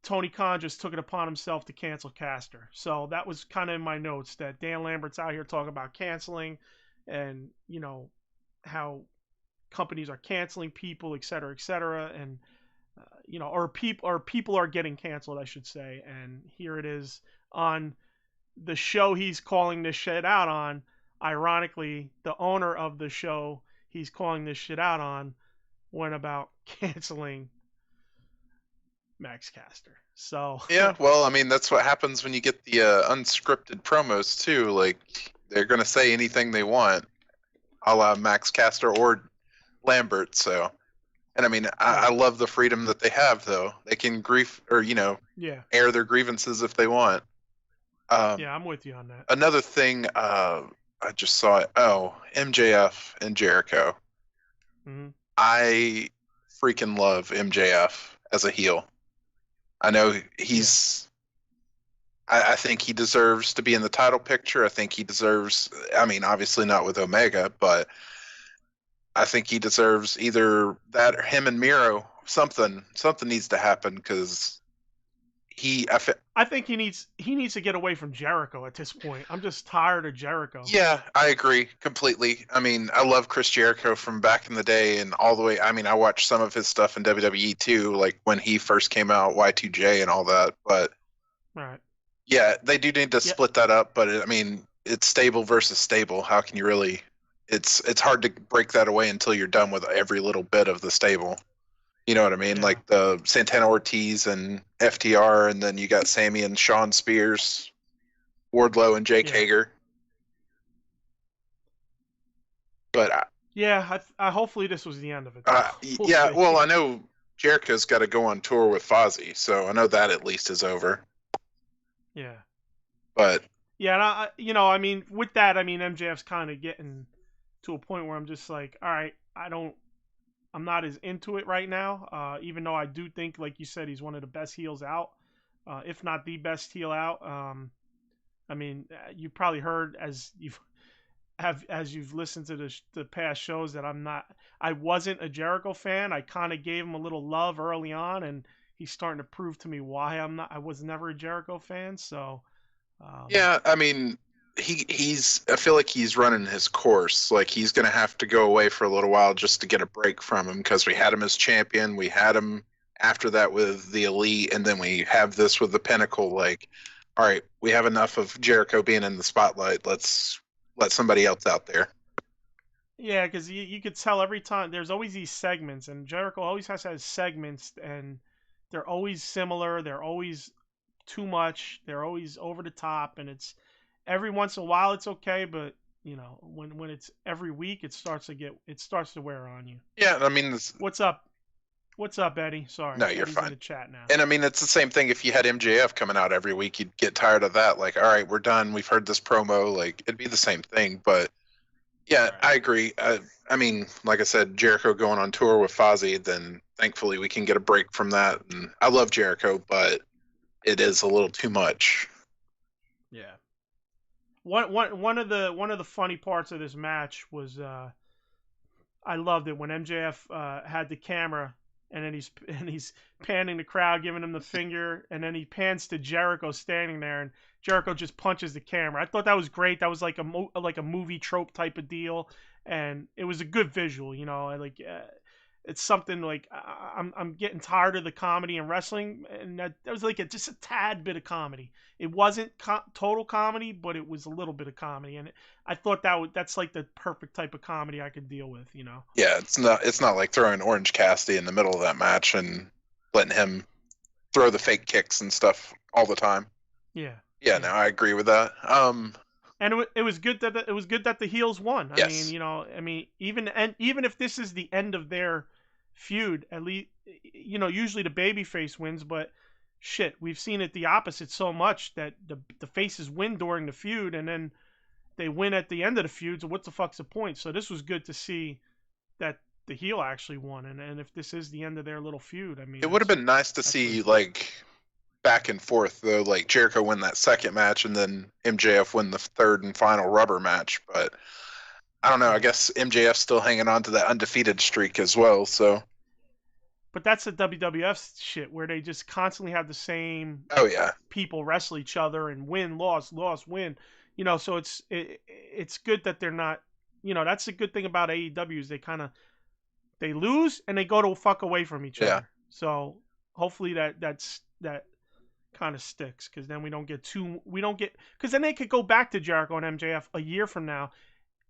Tony Khan just took it upon himself to cancel Caster. So that was kind of in my notes that Dan Lambert's out here talking about canceling, and how companies are canceling people, et cetera, and or people are getting canceled, I should say. And here it is on the show he's calling this shit out on. Ironically, the owner of the show he's calling this shit out on went about canceling Max Caster. So
yeah, well, that's what happens when you get the unscripted promos too. Like, they're gonna say anything they want, a la Max Caster or Lambert. So, and I love the freedom that they have, though. They can air their grievances if they want.
Yeah, I'm with you on that.
Another thing, I just saw it. Oh, MJF and Jericho.
Mm-hmm.
I freaking love MJF as a heel. I know he's. I think he deserves to be in the title picture. I think he deserves. I mean, obviously not with Omega, but I think he deserves either that or him and Miro. Something needs to happen because
I think he needs to get away from Jericho at this point. I'm just tired of Jericho.
Yeah, I agree completely. I mean, I love Chris Jericho from back in the day and all the way. I mean, I watched some of his stuff in WWE too, like when he first came out, Y2J and all that. But
Right.
yeah, they do need to split that up. But I mean, it's stable versus stable. How can you really? It's hard to break that away until you're done with every little bit of the stable. You know what I mean?
Yeah.
Like the Santana Ortiz and FTR, and then you got Sammy and Sean Spears, Wardlow and Jake Hager. But
I hopefully this was the end of it.
Yeah, well, I know Jericho's got to go on tour with Fozzy, so I know that at least is over.
Yeah.
But
yeah, and I mean, with that, I mean, MJF's kind of getting to a point where I'm just like, all right, I'm not as into it right now. Even though I do think, like you said, he's one of the best heels out, if not the best heel out. I mean, you probably heard as you've listened to the past shows that I wasn't a Jericho fan. I kind of gave him a little love early on, and he's starting to prove to me why I was never a Jericho fan. So
yeah, I mean, I feel like he's running his course. Like he's gonna have to go away for a little while just to get a break from him, because we had him as champion, we had him after that with the Elite, and then we have this with the Pinnacle. Like, all right, we have enough of Jericho being in the spotlight. Let's let somebody else out there.
Yeah, because you could tell every time there's always these segments, and Jericho always has to have segments, and they're always similar. They're always too much. They're always over the top, and it's every once in a while it's okay, but you know when it's every week, it starts to wear on you.
Yeah, I mean,
what's up? What's up, Eddie? Sorry,
no, you're
Eddie's
fine.
In the chat now.
And I mean, it's the same thing if you had MJF coming out every week, you'd get tired of that. Like, all right, we're done. We've heard this promo. Like, it'd be the same thing. But yeah, right. I agree. I mean, like I said, Jericho going on tour with Fozzy, then thankfully we can get a break from that. And I love Jericho, but it is a little too much.
Yeah. One of the funny parts of this match was I loved it when MJF had the camera, and then he's panning the crowd, giving him the finger, and then he pans to Jericho standing there, and Jericho just punches the camera. I thought that was great. That was like a movie trope type of deal, and it was a good visual. You know, it's something like I'm getting tired of the comedy in wrestling, and that was like just a tad bit of comedy. It wasn't total comedy, but it was a little bit of comedy, and I thought that's like the perfect type of comedy I could deal with. You know?
Yeah, it's not like throwing Orange Cassidy in the middle of that match and letting him throw the fake kicks and stuff all the time.
Yeah.
Yeah, no, I agree with that.
And it was good that the heels won.
Yes.
I mean, you know, even if this is the end of their feud, at least, you know, usually the babyface wins, but shit, we've seen it the opposite so much that the faces win during the feud, and then they win at the end of the feud. So what the fuck's the point? So this was good to see that the heel actually won, and if this is the end of their little feud, I mean,
it would have been nice to see like back and forth though, like Jericho win that second match and then MJF win the third and final rubber match. But I don't know. I guess MJF's still hanging on to that undefeated streak as well. So.
But that's the WWF shit where they just constantly have the same people wrestle each other and win, loss, win. You know, so it's good that they're not, you know, that's the good thing about AEW is they lose and they go to fuck away from each other. So hopefully that kind of sticks, because then because then they could go back to Jericho and MJF a year from now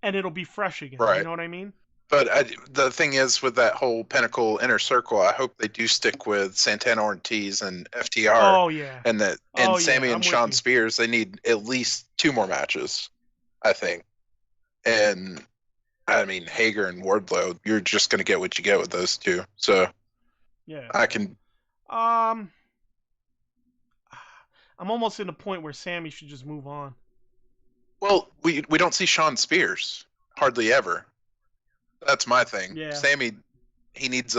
and it'll be fresh again. Right. You know what I mean?
But the thing is, with that whole Pinnacle Inner Circle, I hope they do stick with Santana Ortiz and FTR.
Oh, yeah.
And Sammy and Sean Spears, they need at least 2 more matches, I think. And, I mean, Hager and Wardlow, you're just going to get what you get with those two. So,
yeah.
I can...
I'm almost in the point where Sammy should just move on.
Well, we don't see Sean Spears hardly ever. That's my thing.
Yeah.
Sammy, he needs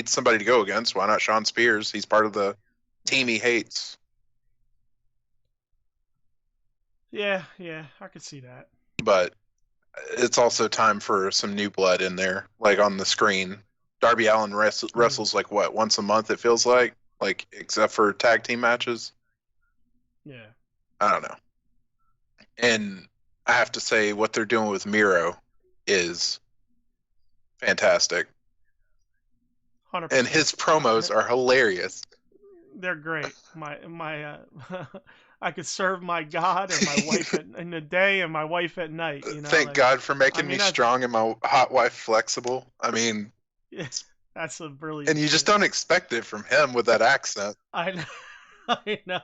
somebody to go against. Why not Sean Spears? He's part of the team he hates.
Yeah, I could see that.
But it's also time for some new blood in there, like on the screen. Darby Allin wrestles like what, once a month it feels like except for tag team matches.
Yeah.
I don't know. And I have to say what they're doing with Miro is fantastic.
100%.
And his promos are hilarious.
They're great. My I could serve my God and my wife in the day and my wife at night. You know,
Thank God for making me strong and my hot wife flexible. I mean,
that's a brilliant.
And you just don't expect it from him with that accent.
I know. I know.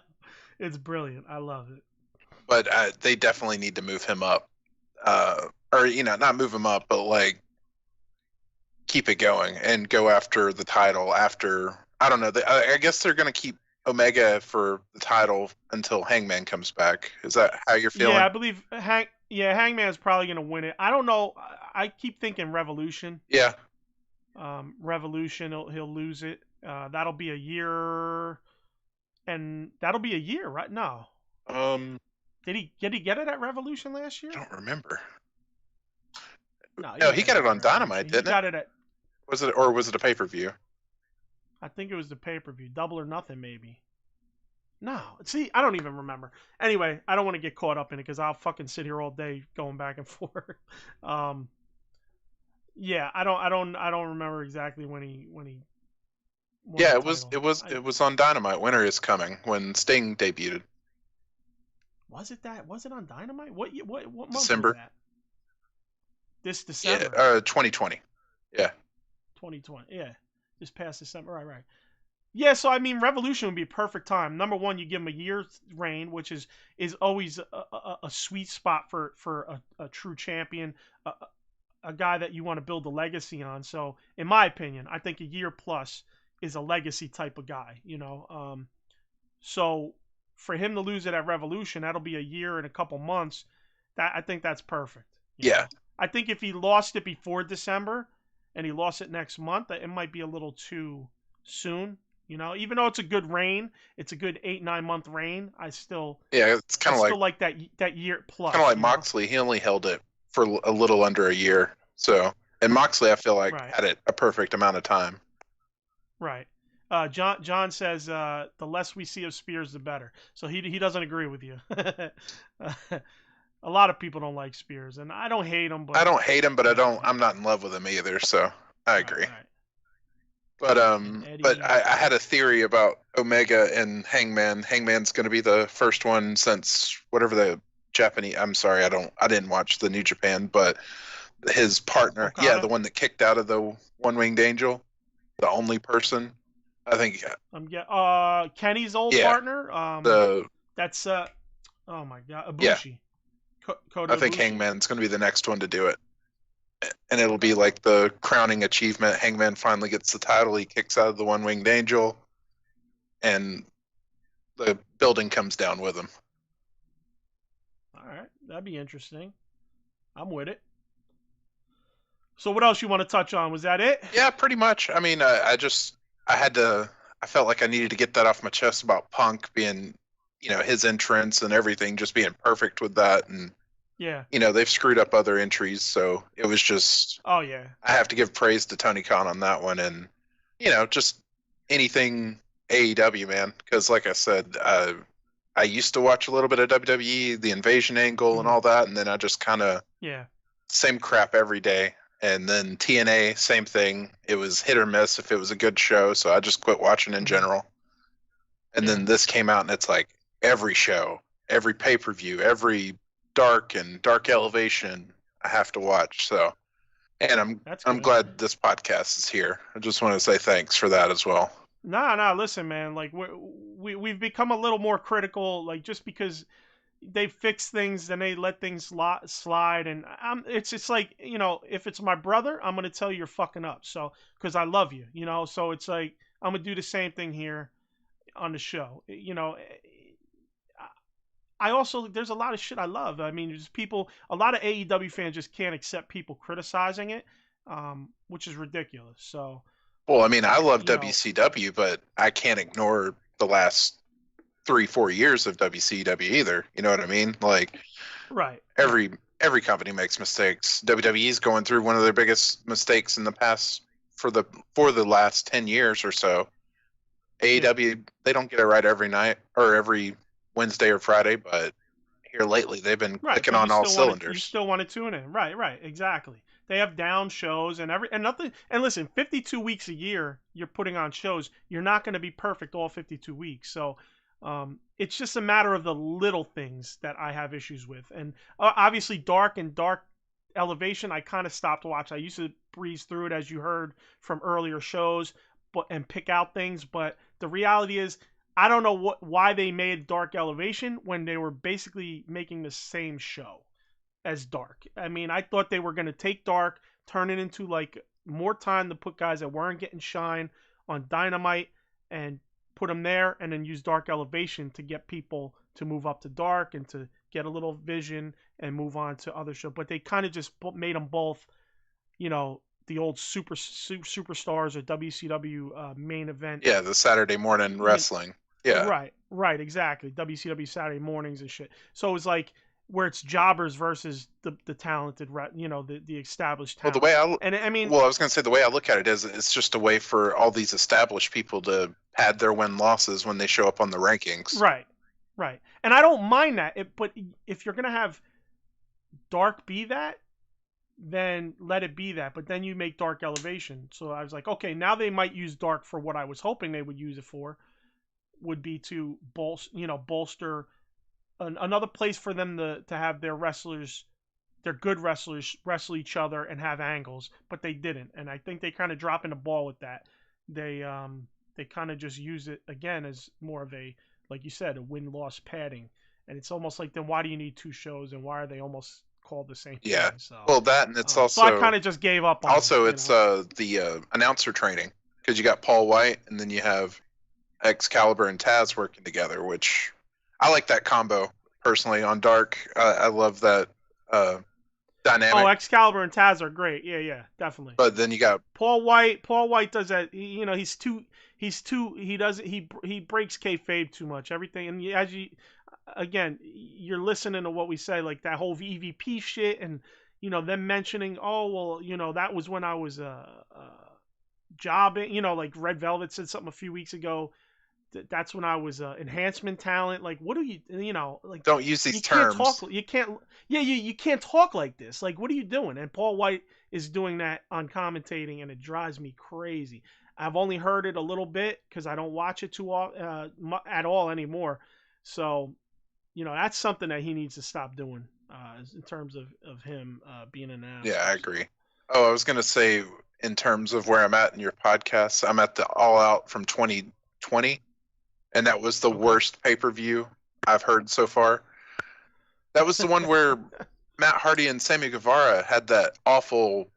It's brilliant. I love it.
But they definitely need to move him up. Or, not move him up, but like keep it going and go after the title after, I don't know. I guess they're going to keep Omega for the title until Hangman comes back. Is that how you're feeling?
Yeah, I believe Hangman's probably going to win it. I don't know. I keep thinking Revolution.
Yeah.
Revolution, he'll lose it. That'll be a year, and that'll be a year, right? No. Did he get it at Revolution last year?
I don't remember.
No,
he got it on Dynamite, didn't
he? Got it at.
Was it a pay-per-view?
I think it was the pay-per-view, Double or Nothing, maybe. No, see, I don't even remember. Anyway, I don't want to get caught up in it because I'll fucking sit here all day going back and forth. Yeah, I don't remember exactly when he.
Yeah, it was on Dynamite. Winter is Coming when Sting debuted.
Was it that? Was it on Dynamite? What month
December.
was that? This December.
Yeah, 2020. Yeah.
2020. Yeah, this past December. Right. Yeah, so I mean, Revolution would be a perfect time. Number one, you give him a year's reign, which is always a sweet spot for a true champion, a guy that you want to build a legacy on. So, in my opinion, I think a year plus is a legacy type of guy. So for him to lose it at Revolution, that'll be a year and a couple months. I think that's perfect.
Yeah.
I think if he lost it before December and he lost it next month, it might be a little too soon. Even though it's a good reign, it's a good 8-9 month reign. It's kind of like that year plus.
Kind of like Moxley, he only held it for a little under a year. So, and Moxley, I feel like had it a perfect amount of time.
Right. John says the less we see of Spears, the better. So he doesn't agree with you. A lot of people don't like Spears, and I don't hate him. But
I don't hate him, but I'm not in love with him either. So I agree. Right. But I had a theory about Omega and Hangman. Hangman's going to be the first one since whatever the Japanese. I'm sorry, I didn't watch the New Japan, but his partner,
Okada?
The one that kicked out of the One-Winged Angel, the only person. I think.
Kenny's old partner. That's oh my God, Ibushi.
Yeah. I think Hangman's going to be the next one to do it. And it'll be like the crowning achievement. Hangman finally gets the title. He kicks out of the One-Winged Angel. And the building comes down with him.
All right. That'd be interesting. I'm with it. So what else you want to touch on? Was that it?
Yeah, pretty much. I mean, I felt like I needed to get that off my chest about Punk being, his entrance and everything just being perfect with that. And
yeah,
they've screwed up other entries, so it was just.
Oh yeah.
I have to give praise to Tony Khan on that one, and just anything AEW, man. Because like I said, I used to watch a little bit of WWE, the Invasion angle and all that, and then I just kind of same crap every day. And then TNA, same thing. It was hit or miss if it was a good show, so I just quit watching in general. And then this came out, and it's like every show, every pay-per-view, every dark elevation I have to watch. So, and I'm glad this podcast is here. I just want to say thanks for that as well.
Nah, listen, man. Like we've become a little more critical, like just because they fix things, then they let things slide, and it's like, if it's my brother, I'm gonna tell you you're fucking up. So, because I love you, So it's like I'm gonna do the same thing here on the show. I also, there's a lot of shit I love. I mean, there's a lot of AEW fans just can't accept people criticizing it, which is ridiculous. So,
Well, I mean, I love
you know,
WCW, but I can't ignore the last 3-4 years of WCW either. You know what I mean? Like
right.
every company makes mistakes. WWE's going through one of their biggest mistakes in the past for the last 10 years or so. AEW, they don't get it right every night or every Wednesday or Friday, but here lately they've been
Right,
clicking
but
on all
you
cylinders.
still want to tune in. Right, exactly. They have down shows and nothing. And listen, 52 weeks a year, you're putting on shows. You're not going to be perfect all 52 weeks. So it's just a matter of the little things that I have issues with. And obviously, Dark Elevation, I kind of stopped watching. I used to breeze through it, as you heard from earlier shows, and pick out things. But the reality is, I don't know why they made Dark Elevation when they were basically making the same show as Dark. I mean, I thought they were going to take Dark, turn it into like more time to put guys that weren't getting shine on Dynamite and put them there, and then use Dark Elevation to get people to move up to Dark and to get a little vision and move on to other shows. But they kind of just made them both, the old superstars or WCW main event.
Yeah, the Saturday morning wrestling. Yeah.
Right, exactly. WCW Saturday mornings and shit. So it's like where it's jobbers versus the talented, the established
Well,
talent.
I was going to say the way I look at it is it's just a way for all these established people to pad their win-losses when they show up on the rankings.
Right. And I don't mind that, but if you're going to have Dark be that, then let it be that. But then you make Dark Elevation. So I was like, okay, now they might use Dark for what I was hoping they would use it for, would be to bolster another place for them to have their wrestlers, their good wrestlers, wrestle each other and have angles, but they didn't. And I think they kind of dropping the ball with that. They kind of just use it again as more of a, like you said, a win-loss padding. And it's almost like, then why do you need two shows, and why are they almost called the same thing? So,
well, that, and it's also,
so I kind of just gave up on
also it, the announcer training, because you got Paul White and then you have Excalibur and Taz working together, which I like that combo personally on Dark. I love that dynamic.
Oh, Excalibur and Taz are great. Yeah, definitely.
But then you got
Paul White. Paul White does that. He breaks kayfabe too much. Everything, and you're listening to what we say, like that whole EVP shit, and them mentioning, oh well, that was when I was jobbing. Like Red Velvet said something a few weeks ago. That's when I was enhancement talent. Like, what do you like?
Don't use these terms.
You can't talk like this. Like, what are you doing? And Paul White is doing that on commentating, and it drives me crazy. I've only heard it a little bit because I don't watch it at all anymore. So, that's something that he needs to stop doing in terms of him being an announcer.
Yeah, I agree. Oh, I was gonna say, in terms of where I'm at in your podcast, I'm at the All Out from 2020. And that was the worst pay-per-view I've heard so far. That was the one where Matt Hardy and Sammy Guevara had that awful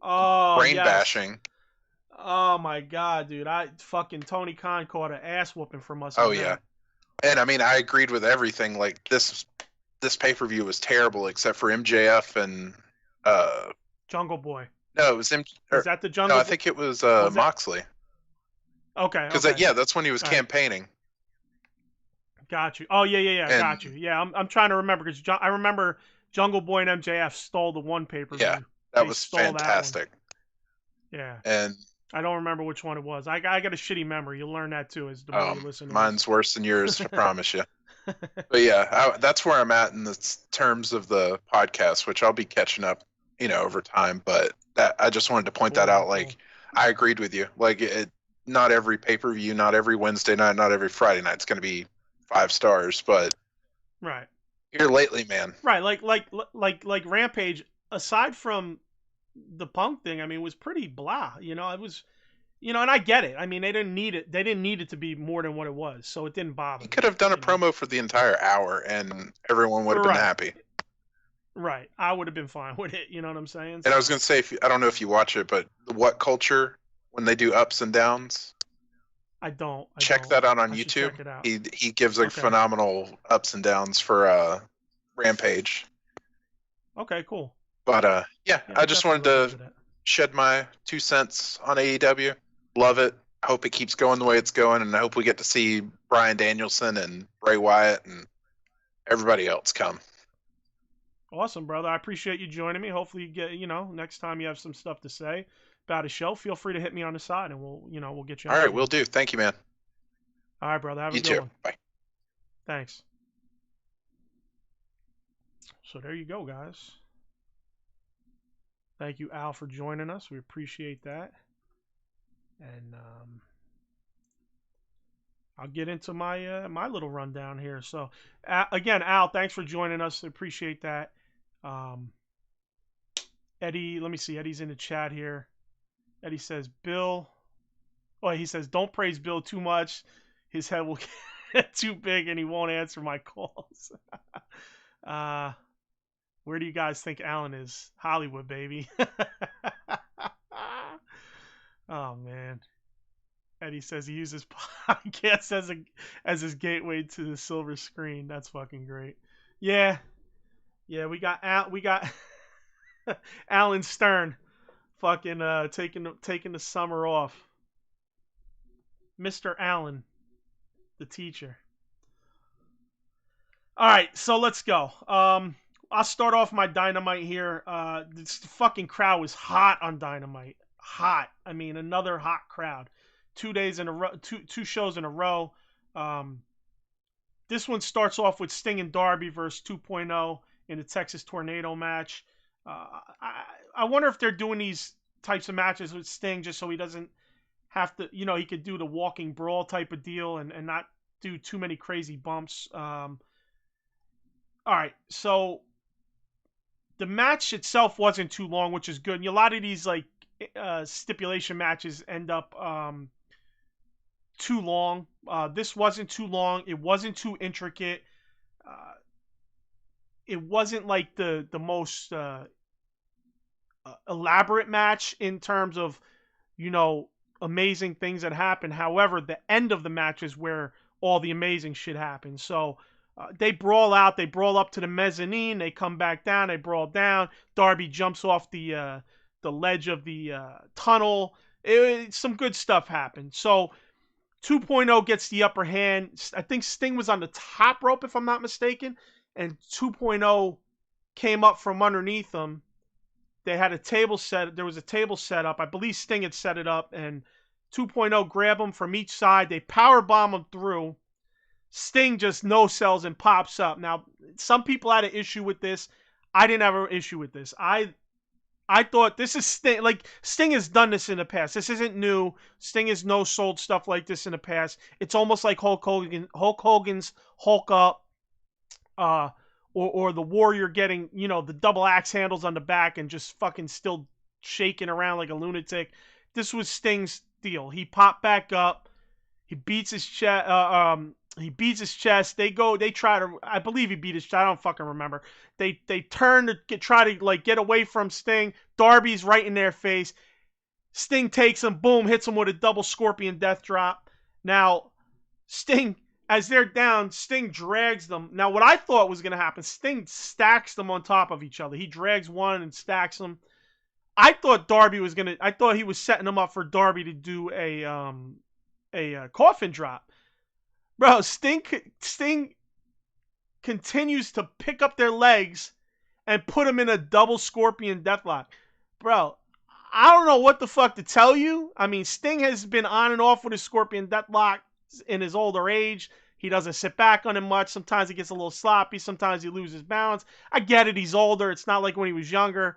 brain bashing.
Oh my god, dude! Fucking Tony Khan caught an ass whooping from us.
Oh yeah, and I mean I agreed with everything. Like this pay-per-view was terrible except for MJF and
Jungle Boy.
No, it was
Is that the Jungle?
No, I think it was Moxley.
Okay.
Because that's when he was campaigning.
Got you. Oh yeah. Got you. Yeah, I'm trying to remember because I remember Jungle Boy and MJF stole the one pay-per-view.
Yeah, that was fantastic.
Yeah.
And
I don't remember which one it was. I got a shitty memory. You'll learn that too as the more you listen to
mine's worse than yours, I promise you. But yeah, that's where I'm at in the terms of the podcast, which I'll be catching up, over time. But I just wanted to point that out. Like, I agreed with you. Like, not every pay-per-view, not every Wednesday night, not every Friday night is going to be 5 stars, but
right
here lately, man.
Right, like Rampage. Aside from the Punk thing, I mean, it was pretty blah. It was, and I get it. I mean, they didn't need it. They didn't need it to be more than what it was, so it didn't bother.
He could have done a promo for the entire hour, and everyone would have been happy.
Right, I would have been fine with it. You know what I'm saying?
And I was going to say, I don't know if you watch it, but the What Culture, when they do ups and downs,
I don't.
Check that out on
I should
YouTube.
check it out.
He gives like phenomenal ups and downs for Rampage.
Okay, cool.
But yeah, I just wanted to shed my 2 cents on AEW. Love it. I hope it keeps going the way it's going, and I hope we get to see Bryan Danielson and Bray Wyatt and everybody else come.
Awesome, brother. I appreciate you joining me. Hopefully you get, next time you have some stuff to say about a show, feel free to hit me on the side and we'll get you on.
All right, we'll do. Thank you, man.
All right, brother. Have a good one.
Bye.
Thanks. So there you go, guys. Thank you, Al, for joining us. We appreciate that. And I'll get into my my little rundown here. So again, Al, thanks for joining us. I appreciate that. Eddie, let me see. Eddie's in the chat here. Eddie says, he says, don't praise Bill too much. His head will get too big and he won't answer my calls. Where do you guys think Alan is? Hollywood, baby. Oh, man. Eddie says he uses podcasts as his gateway to the silver screen. That's fucking great. Yeah, we got Alan Stern, fucking taking the summer off. Mr. Allen, the teacher. All right, so let's go. I'll start off my Dynamite here. This fucking crowd was hot on Dynamite. Hot. I mean, another hot crowd. 2 days in a row, two shows in a row. This one starts off with Sting and Darby versus 2.0 in the Texas Tornado match. I wonder if they're doing these types of matches with Sting just so he doesn't have to, he could do the walking brawl type of deal and not do too many crazy bumps. All right, so the match itself wasn't too long, which is good. And a lot of these stipulation matches end up too long. This wasn't too long. It wasn't too intricate. It wasn't like the most elaborate match in terms of, amazing things that happen. However, the end of the match is where all the amazing shit happens. So they brawl out. They brawl up to the mezzanine. They come back down. They brawl down. Darby jumps off the ledge of the tunnel. Some good stuff happened. So 2.0 gets the upper hand. I think Sting was on the top rope, if I'm not mistaken, and 2.0 came up from underneath him. They had a table set. There was a table set up. I believe Sting had set it up, and 2.0 grabbed him from each side. They power bomb him through. Sting just no-sells and pops up. Now, some people had an issue with this. I didn't have an issue with this. I thought this is Sting. Like, Sting has done this in the past. This isn't new. Sting has no-sold stuff like this in the past. It's almost like Hulk Hogan's Hulk Up, or the Warrior getting, the double axe handles on the back and just fucking still shaking around like a lunatic. This was Sting's deal. He popped back up. He beats his chest. They try to, I believe he beat his chest. I don't fucking remember. They turn to try to get away from Sting. Darby's right in their face. Sting takes him, boom, hits him with a double scorpion death drop. Now, Sting, as they're down, Sting drags them. Now, what I thought was going to happen, Sting stacks them on top of each other. He drags one and stacks them. I thought he was setting them up for Darby to do a coffin drop. Bro, Sting continues to pick up their legs and put them in a double scorpion deathlock. Bro, I don't know what the fuck to tell you. I mean, Sting has been on and off with his scorpion deathlock in his older age. He doesn't sit back on him much. Sometimes he gets a little sloppy. Sometimes he loses balance. I get it. He's older. It's not like when he was younger.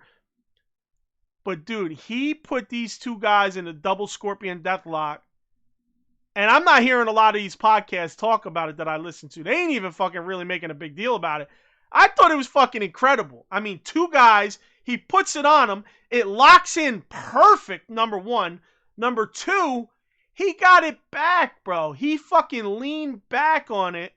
But, dude, he put these two guys in a double scorpion deathlock. And I'm not hearing a lot of these podcasts talk about it that I listen to. They ain't even fucking really making a big deal about it. I thought it was fucking incredible. I mean, two guys, he puts it on them. It locks in perfect, number one. Number two, he got it back, bro. He fucking leaned back on it.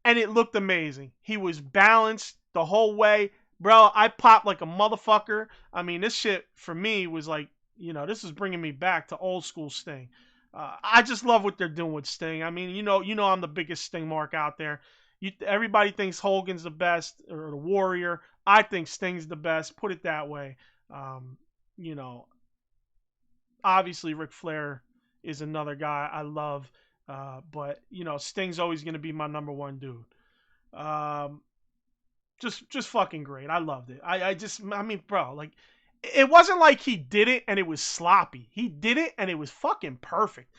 And it looked amazing. He was balanced the whole way. Bro, I popped like a motherfucker. I mean, this shit, for me, was like, this is bringing me back to old school Sting. I just love what they're doing with Sting. I mean, I'm the biggest Sting mark out there. Everybody thinks Hogan's the best or the Warrior. I think Sting's the best. Put it that way. You know, obviously Ric Flair is another guy I love, but Sting's always going to be my number one dude. Just fucking great. I loved it. I mean, bro, like, it wasn't like he did it and it was sloppy. He did it and it was fucking perfect.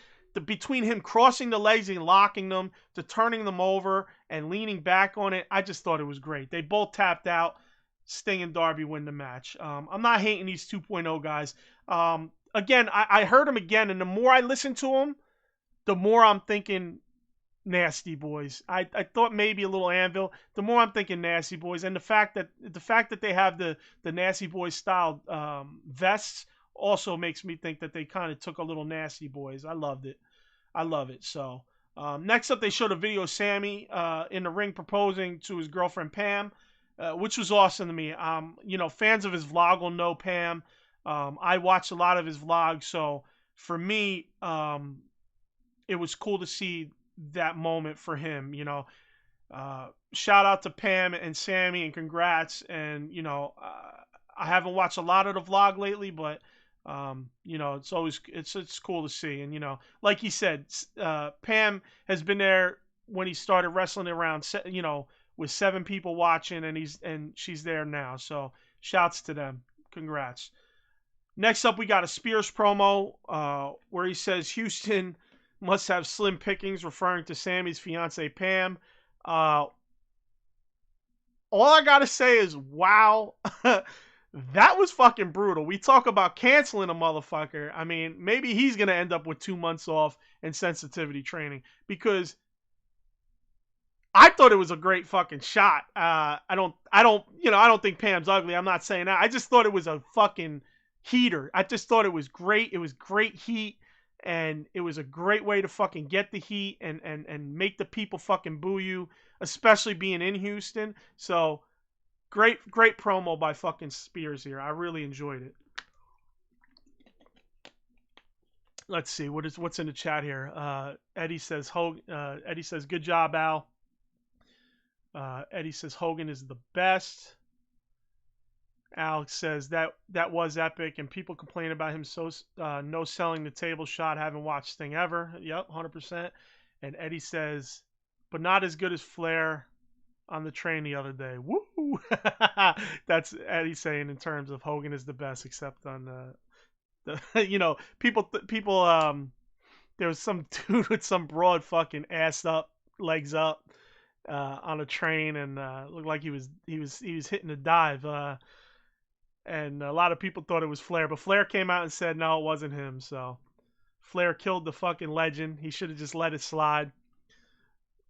Between him crossing the legs and locking them, to turning them over and leaning back on it, I just thought it was great. They both tapped out. Sting and Darby win the match. I'm not hating these 2.0 guys. Again, I heard him again, and the more I listen to him, the more I'm thinking Nasty Boys. I thought maybe a little Anvil. The more I'm thinking Nasty Boys, and the fact that they have the Nasty Boys style vests also makes me think that they kind of took a little Nasty Boys. I loved it. I love it. So next up, they showed a video of Sammy in the ring proposing to his girlfriend Pam, which was awesome to me. Fans of his vlog will know Pam. I watched a lot of his vlogs, so for me, it was cool to see that moment for him. Shout out to Pam and Sammy, and congrats. And I haven't watched a lot of the vlog lately, but it's always it's cool to see. And like he said, Pam has been there when he started wrestling around, with 7 people watching, and she's there now. So shouts to them. Congrats. Next up, we got a Spears promo where he says Houston must have slim pickings, referring to Sammy's fiance Pam. All I gotta say is, wow, that was fucking brutal. We talk about canceling a motherfucker. I mean, maybe he's gonna end up with 2 months off and sensitivity training, because I thought it was a great fucking shot. I don't think Pam's ugly. I'm not saying that. I just thought it was a fucking heater. I just thought it was great. It was great heat, and it was a great way to fucking get the heat and make the people fucking boo you, especially being in Houston. So great promo by fucking Spears here. I really enjoyed it. Let's see what's in the chat here. Eddie says good job, Al. Eddie says Hogan is the best. Alex says that was epic, and people complain about him no selling the table shot. Haven't watched Sting ever. Yep, 100%. And Eddie says, but not as good as Flair on the train the other day. Woo! That's Eddie saying in terms of Hogan is the best, except on the people. There was some dude with some broad fucking ass up, legs up, on a train, and looked like he was hitting a dive. And a lot of people thought it was Flair, but Flair came out and said no, it wasn't him. So Flair killed the fucking legend. He should have just let it slide.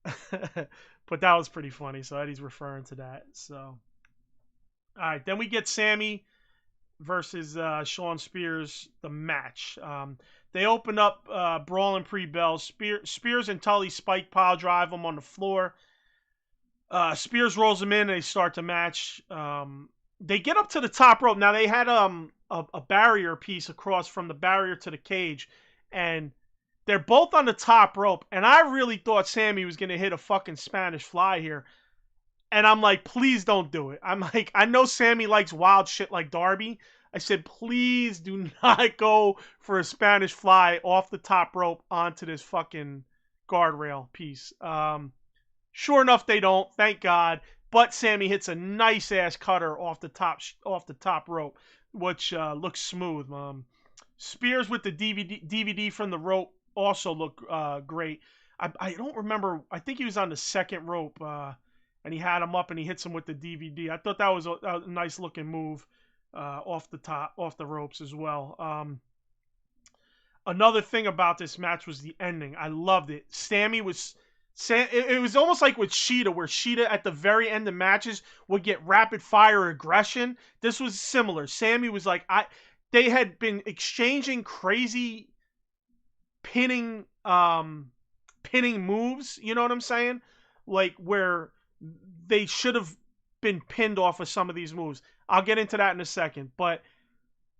But that was pretty funny. So Eddie's referring to that. So all right, then we get Sammy versus Shawn Spears, the match. They open up brawling pre-bell. Spears and Tully spike pile drive him on the floor. Spears rolls him in, and they start the match. They get up to the top rope. Now, they had a barrier piece across from the barrier to the cage, and they're both on the top rope, and I really thought Sammy was going to hit a fucking Spanish fly here, and I'm like, please don't do it. I'm like, I know Sammy likes wild shit like Darby. I said, please do not go for a Spanish fly off the top rope onto this fucking guardrail piece. Sure enough, they don't. Thank God. But Sammy hits a nice ass cutter off the top rope, which looks smooth. Spears with the DVD from the rope also looked great. I don't remember. I think he was on the second rope, and he had him up, and he hits him with the DVD. I thought that was a nice looking move off the ropes as well. Another thing about this match was the ending. I loved it. It was almost like with Shida, where Shida at the very end of matches would get rapid fire aggression. This was similar. Sammy was like, they had been exchanging crazy pinning moves. You know what I'm saying? Like where they should have been pinned off of some of these moves. I'll get into that in a second. But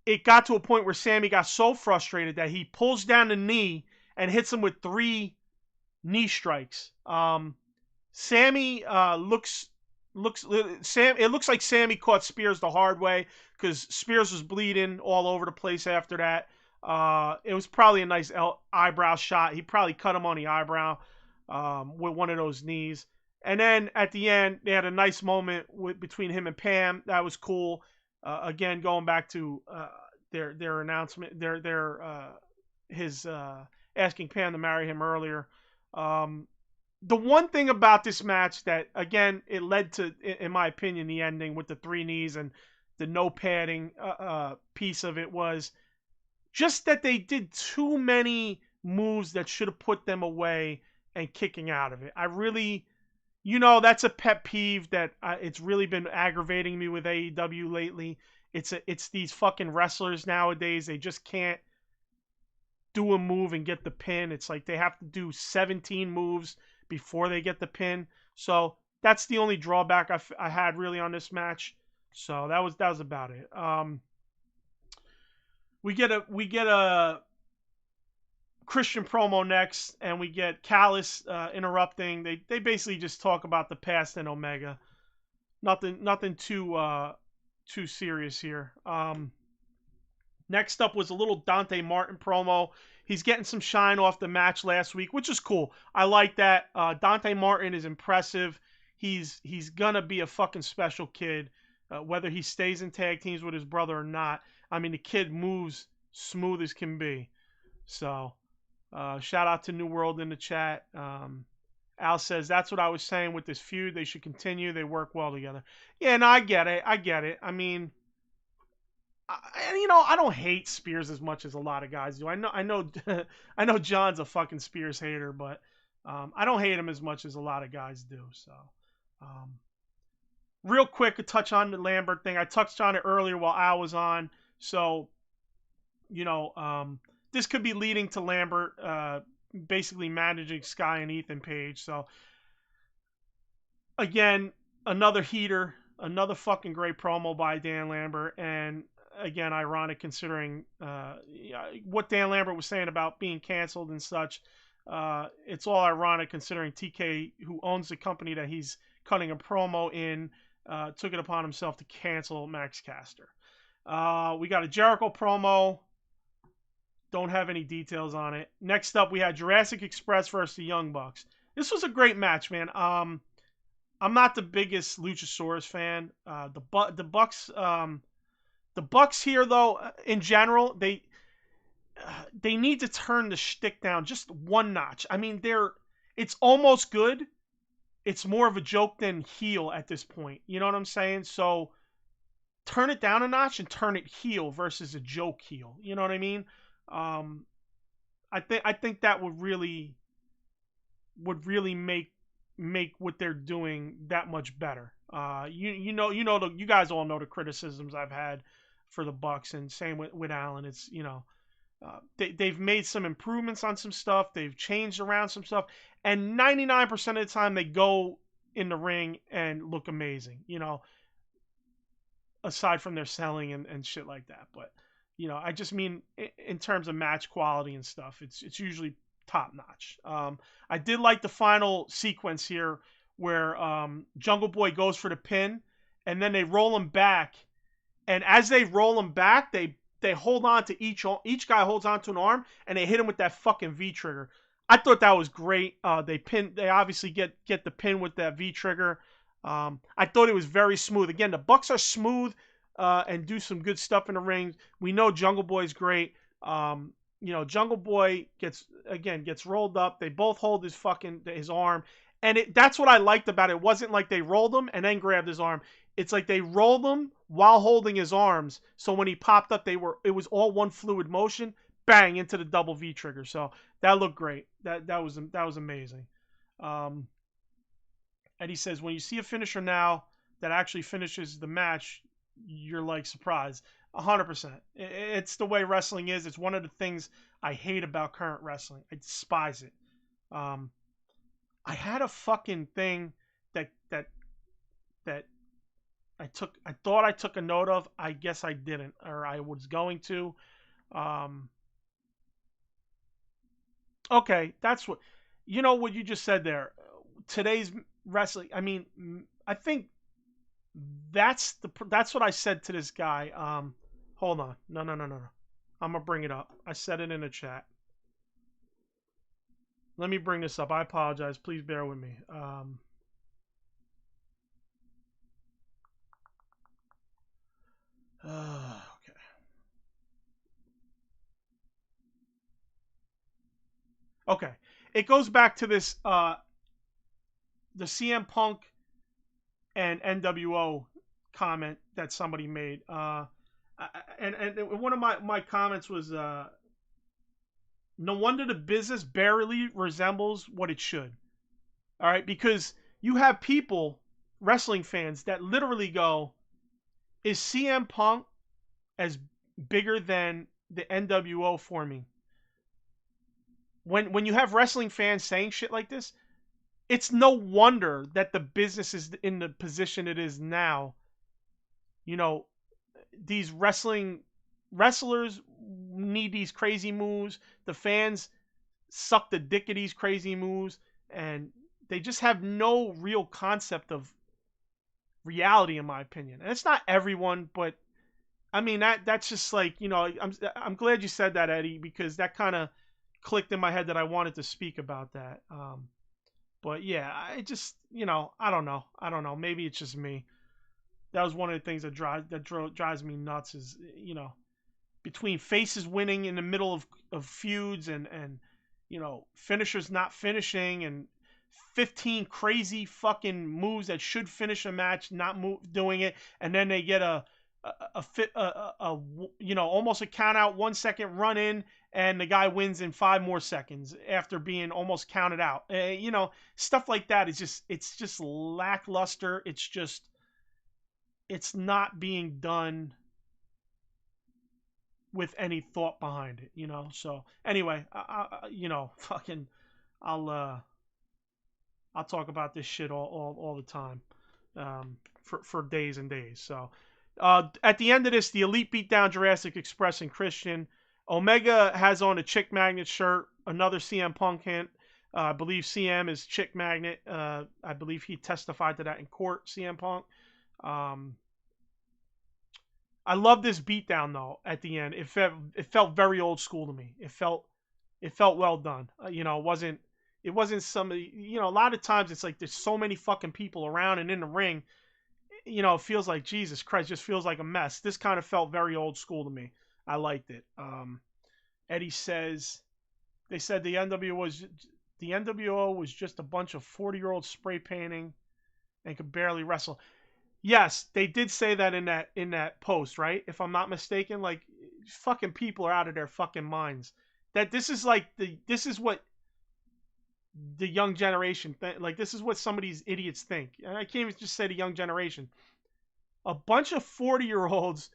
it got to a point where Sammy got so frustrated that he pulls down the knee and hits him with 3 knee strikes. Sammy it looks like Sammy caught Spears the hard way because Spears was bleeding all over the place after that. It was probably a nice eyebrow shot. He probably cut him on the eyebrow with one of those knees. And then at the end, they had a nice moment between him and Pam. That was cool. Again, going back to their announcement, his asking Pam to marry him earlier. The one thing about this match that, again, it led to, in my opinion, the ending with the 3 knees and the no padding piece of it was just that they did too many moves that should have put them away and kicking out of it. I really, that's a pet peeve that it's really been aggravating me with AEW lately. It's these fucking wrestlers nowadays. They just can't do a move and get the pin. It's like they have to do 17 moves before they get the pin. So that's the only drawback I had really on this match. So that was about it. We get a Christian promo next, and we get Callis interrupting. They basically just talk about the past and Omega. Nothing too serious here. Next up was a little Dante Martin promo. He's getting some shine off the match last week, which is cool. I like that. Dante Martin is impressive. He's gonna be a fucking special kid, whether he stays in tag teams with his brother or not. I mean, the kid moves smooth as can be. So, shout out to New World in the chat. Al says, that's what I was saying with this feud. They should continue. They work well together. Yeah, no, I get it. I mean, I don't hate Spears as much as a lot of guys do. I know John's a fucking Spears hater, but I don't hate him as much as a lot of guys do. So, real quick, to touch on the Lambert thing. I touched on it earlier while Al was on. So, this could be leading to Lambert basically managing Sky and Ethan Page. So, again, another heater, another fucking great promo by Dan Lambert, and again, ironic considering what Dan Lambert was saying about being canceled and such. It's all ironic considering TK, who owns the company that he's cutting a promo in, took it upon himself to cancel Max Caster. We got a Jericho promo. Don't have any details on it. Next up, we had Jurassic Express versus the Young Bucks. This was a great match, man. I'm not the biggest Luchasaurus fan. The Bucks here, though, in general, they need to turn the shtick down just one notch. I mean, it's almost good. It's more of a joke than heel at this point. You know what I'm saying? So turn it down a notch and turn it heel versus a joke heel. You know what I mean? I think that would really make what they're doing that much better. You guys all know the criticisms I've had for the Bucks, and same with Allen. It's they've made some improvements on some stuff. They've changed around some stuff, and 99% of the time they go in the ring and look amazing. Aside from their selling and shit like that, but I just mean in terms of match quality and stuff, it's usually top notch. I did like the final sequence here where Jungle Boy goes for the pin, and then they roll him back. And as they roll him back, they hold on to each guy holds on to an arm, and they hit him with that fucking V trigger. I thought that was great. They obviously get the pin with that V trigger. I thought it was very smooth. Again, the Bucks are smooth and do some good stuff in the ring. We know Jungle Boy's great. Jungle Boy gets rolled up. They both hold his arm, and that's what I liked about it. It wasn't like they rolled him and then grabbed his arm. It's like they rolled him while holding his arms. So when he popped up, it was all one fluid motion, bang into the double V trigger. So that looked great. That was amazing. Eddie says, when you see a finisher now that actually finishes the match, you're like surprised. 100%. It's the way wrestling is. It's one of the things I hate about current wrestling. I despise it. I had a fucking thing that I thought I took a note of. I guess I didn't, or I was going to. Okay, that's what what you just said there. Today's wrestling. I mean, I think that's what I said to this guy. Hold on. No. I'm gonna bring it up. I said it in the chat. Let me bring this up. I apologize. Please bear with me. Okay. Okay. It goes back to this the CM Punk and NWO comment that somebody made. And one of my comments was no wonder the business barely resembles what it should. All right, because you have people, wrestling fans, that literally go, is CM Punk as bigger than the NWO for me? When you have wrestling fans saying shit like this, it's no wonder that the business is in the position it is now. These wrestlers need these crazy moves. The fans suck the dick of these crazy moves, and they just have no real concept of reality, in my opinion. And it's not everyone, but I mean that's just like I'm glad you said that, Eddie, because that kind of clicked in my head that I wanted to speak about that. But yeah, I just I don't know. Maybe it's just me. That was one of the things that drives me nuts is between faces winning in the middle of feuds and finishers not finishing and 15 crazy fucking moves that should finish a match not doing it, and then they get a almost a count out 1 second run in and the guy wins in 5 more seconds after being almost counted out. Stuff like that is it's just lackluster. It's not being done with any thought behind it, So anyway, I'll talk about this shit all the time, for days and days. So at the end of this, the Elite beat down Jurassic Express and Christian. Omega has on a Chick Magnet shirt, another CM Punk hint. I believe CM is Chick Magnet. I believe he testified to that in court, CM Punk. I love this beatdown though. At the end, it felt very old school to me. It felt well done. It wasn't somebody. A lot of times it's like there's so many fucking people around and in the ring. It feels like Jesus Christ. Just feels like a mess. This kind of felt very old school to me. I liked it. Eddie says they said the NWO was just a bunch of 40-year-olds spray painting and could barely wrestle. Yes, they did say that in that post, right? If I'm not mistaken, like fucking people are out of their fucking minds. That this is what the young generation like this is what some of these idiots think. And I can't even just say the young generation. A bunch of 40-year-olds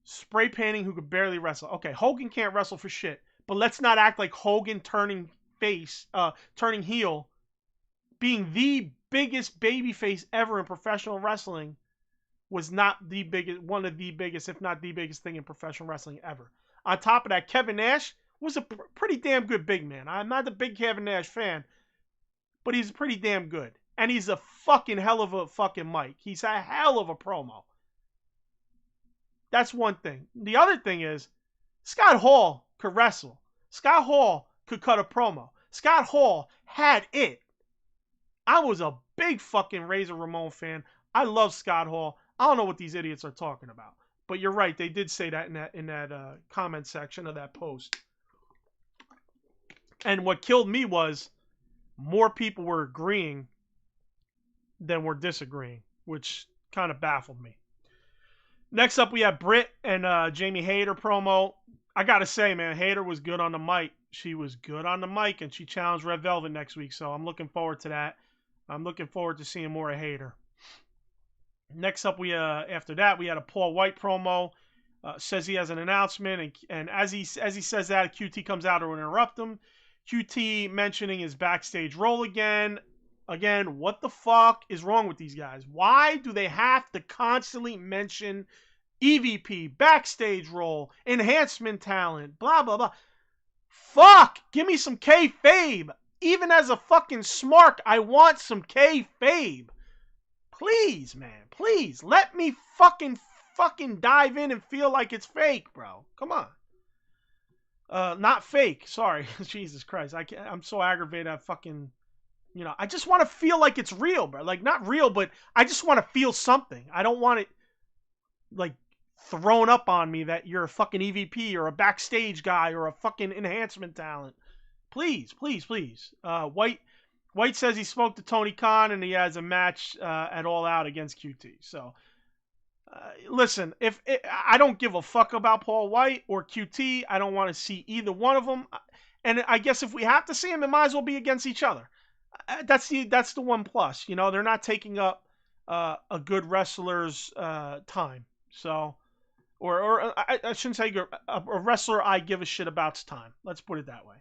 spray painting who could barely wrestle. Okay, Hogan can't wrestle for shit, but let's not act like Hogan turning heel, being the biggest babyface ever in professional wrestling, was not one of the biggest, if not the biggest thing in professional wrestling ever. On top of that, Kevin Nash was a pretty damn good big man. I'm not a big Kevin Nash fan, but he's pretty damn good. And he's a fucking hell of a fucking mic. He's a hell of a promo. That's one thing. The other thing is, Scott Hall could wrestle. Scott Hall could cut a promo. Scott Hall had it. I was a big fucking Razor Ramon fan. I love Scott Hall. I don't know what these idiots are talking about. But you're right. They did say that in that comment section of that post. And what killed me was more people were agreeing than were disagreeing, which kind of baffled me. Next up, we have Britt and Jamie Hayter promo. I got to say, man, Hayter was good on the mic. She was good on the mic, and she challenged Red Velvet next week, so I'm looking forward to that. I'm looking forward to seeing more of Hayter. Next up, after that, we had a Paul White promo. Says he has an announcement, and as he says that, QT comes out to interrupt him. QT mentioning his backstage role again. Again, what the fuck is wrong with these guys? Why do they have to constantly mention EVP, backstage role, enhancement talent, blah, blah, blah? Fuck! Give me some kayfabe. Even as a fucking smark, I want some kayfabe. Please, man. Please. Let me fucking dive in and feel like it's fake, bro. Come on. Not fake. Sorry. Jesus Christ. I'm so aggravated. I just want to feel like it's real, bro. Like, not real, but I just want to feel something. I don't want it, like, thrown up on me that you're a fucking EVP or a backstage guy or a fucking enhancement talent. Please, please, please. White says he spoke to Tony Khan and he has a match at All Out against QT. So, listen, I don't give a fuck about Paul White or QT. I don't want to see either one of them. And I guess if we have to see them, it might as well be against each other. That's the one plus. They're not taking up a good wrestler's time. So, or I shouldn't say a wrestler I give a shit about's time. Let's put it that way.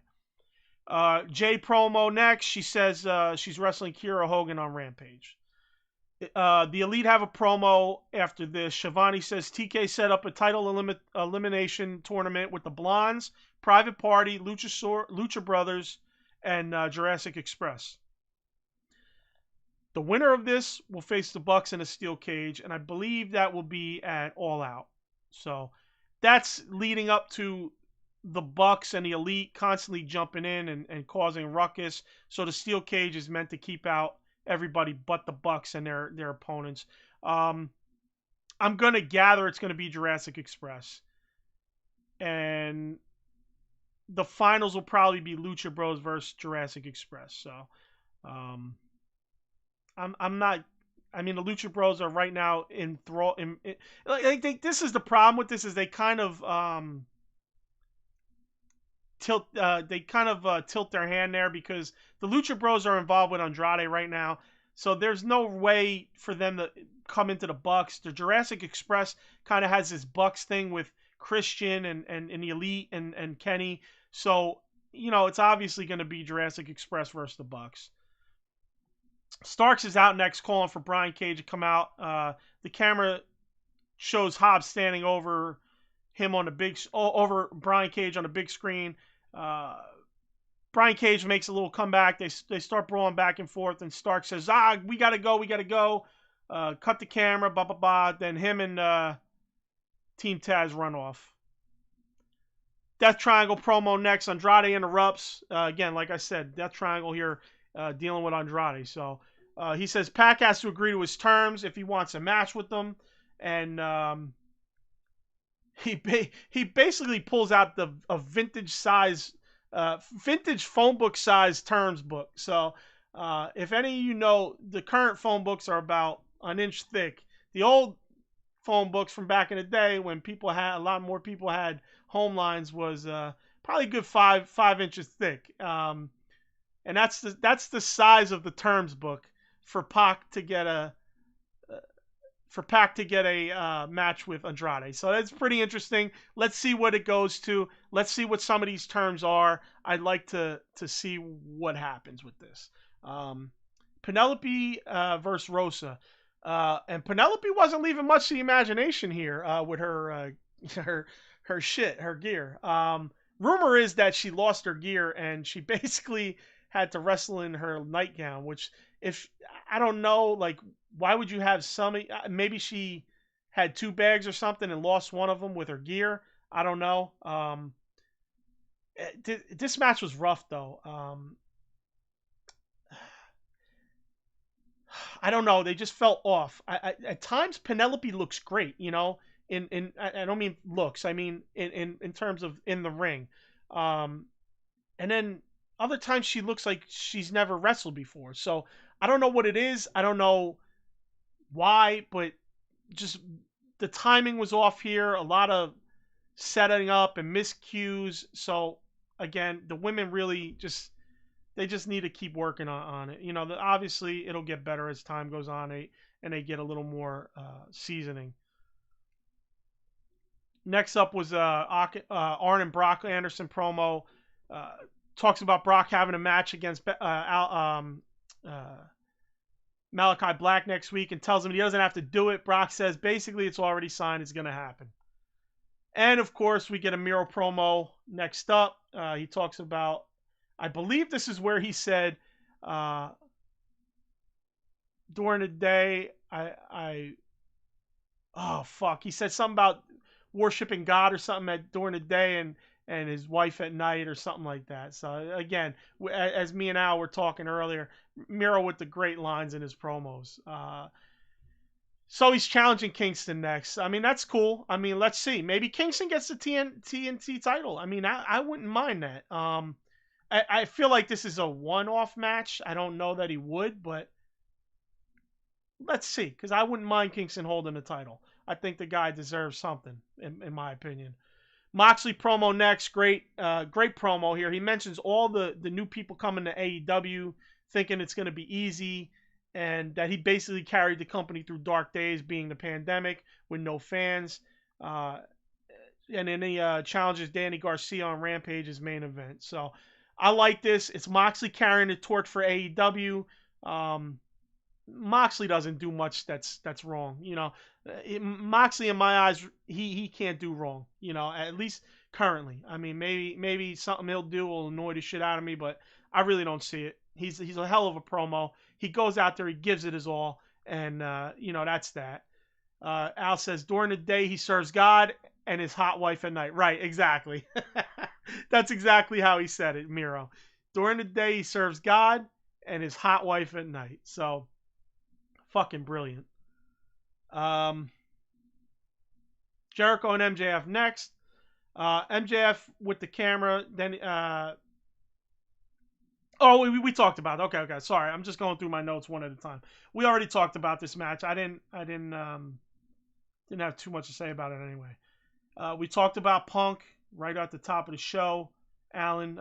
Jay promo next. She says she's wrestling Keira Hogan on Rampage. The Elite have a promo after this. Shivani says TK set up a title elimination tournament with the Blondes, Private Party, Lucha Brothers, and Jurassic Express. The winner of this will face the Bucks in a steel cage, and I believe that will be at All Out. So that's leading up to the Bucks and the Elite constantly jumping in and causing ruckus. So the steel cage is meant to keep out everybody but the Bucks and their opponents. I'm going to gather it's going to be Jurassic Express. And the finals will probably be Lucha Bros versus Jurassic Express. So I'm not. I mean, the Lucha Bros are right now this is the problem with this is they kind of tilt their hand there because the Lucha Bros are involved with Andrade right now. So there's no way for them to come into the Bucks. The Jurassic Express kind of has this Bucks thing with Christian and the Elite and Kenny. So, it's obviously going to be Jurassic Express versus the Bucks. Starks is out next, calling for Brian Cage to come out. The camera shows Hobbs standing over him on over Brian Cage on the big screen. Brian Cage makes a little comeback. They start brawling back and forth, and Stark says, we gotta go. Cut the camera, blah, blah, blah. Then him and Team Taz run off. Death Triangle promo next. Andrade interrupts. Again, like I said, Death Triangle here dealing with Andrade. So he says Pac has to agree to his terms if he wants a match with them. And he basically pulls out a vintage phone book size terms book. So if any of you know, the current phone books are about an inch thick. The old phone books from back in the day when a lot more people had home lines was probably a good 5 inches thick. And that's the size of the terms book for Pac to get a match with Andrade. So that's pretty interesting. Let's see what it goes to. Let's see what some of these terms are. I'd like to see what happens with this. Penelope versus Rosa. And Penelope wasn't leaving much to the imagination here with her gear. Rumor is that she lost her gear and she basically had to wrestle in her nightgown, which I don't know, like, why would you have maybe she had 2 bags or something and lost one of them with her gear. I don't know. This match was rough though. I don't know. They just felt off. At times Penelope looks great, I don't mean looks. I mean in terms of in the ring. And then other times she looks like she's never wrestled before. So I don't know what it is. I don't know why, but just the timing was off here. A lot of setting up and miscues. So again, the women really they just need to keep working on it. Obviously it'll get better as time goes on and they get a little more seasoning. Next up was Arn and Brock Anderson promo. Talks about Brock having a match against Malachi Black next week and tells him he doesn't have to do it. Brock says basically it's already signed. It's going to happen. And of course, we get a Miro promo next up. He talks about, I believe this is where he said, during the day, oh fuck, he said something about worshiping God or something during the day and his wife at night or something like that. So again, as me and Al were talking earlier, Miro with the great lines in his promos. So he's challenging Kingston next. I mean, that's cool. I mean, let's see. Maybe Kingston gets the TNT title. I mean, I wouldn't mind that. I feel like this is a one-off match. I don't know that he would, but let's see. Because I wouldn't mind Kingston holding the title. I think the guy deserves something, in my opinion. Moxley promo next. Great promo here. He mentions all the new people coming to AEW, thinking it's going to be easy, and that he basically carried the company through dark days, being the pandemic with no fans. And then he challenges Danny Garcia on Rampage's main event. So I like this. It's Moxley carrying the torch for AEW. Moxley doesn't do much that's wrong. Moxley, in my eyes, he can't do wrong. At least currently. I mean, maybe something he'll do will annoy the shit out of me, but I really don't see it. He's a hell of a promo. He goes out there, he gives it his all, and that's that. Al says during the day he serves God and his hot wife at night. Right, exactly. That's exactly how he said it, Miro. During the day he serves God and his hot wife at night. So fucking brilliant. Jericho and MJF next. MJF with the camera. Then we talked about it. Okay. Sorry, I'm just going through my notes one at a time. We already talked about this match. I didn't have too much to say about it anyway. We talked about Punk right at the top of the show. Alan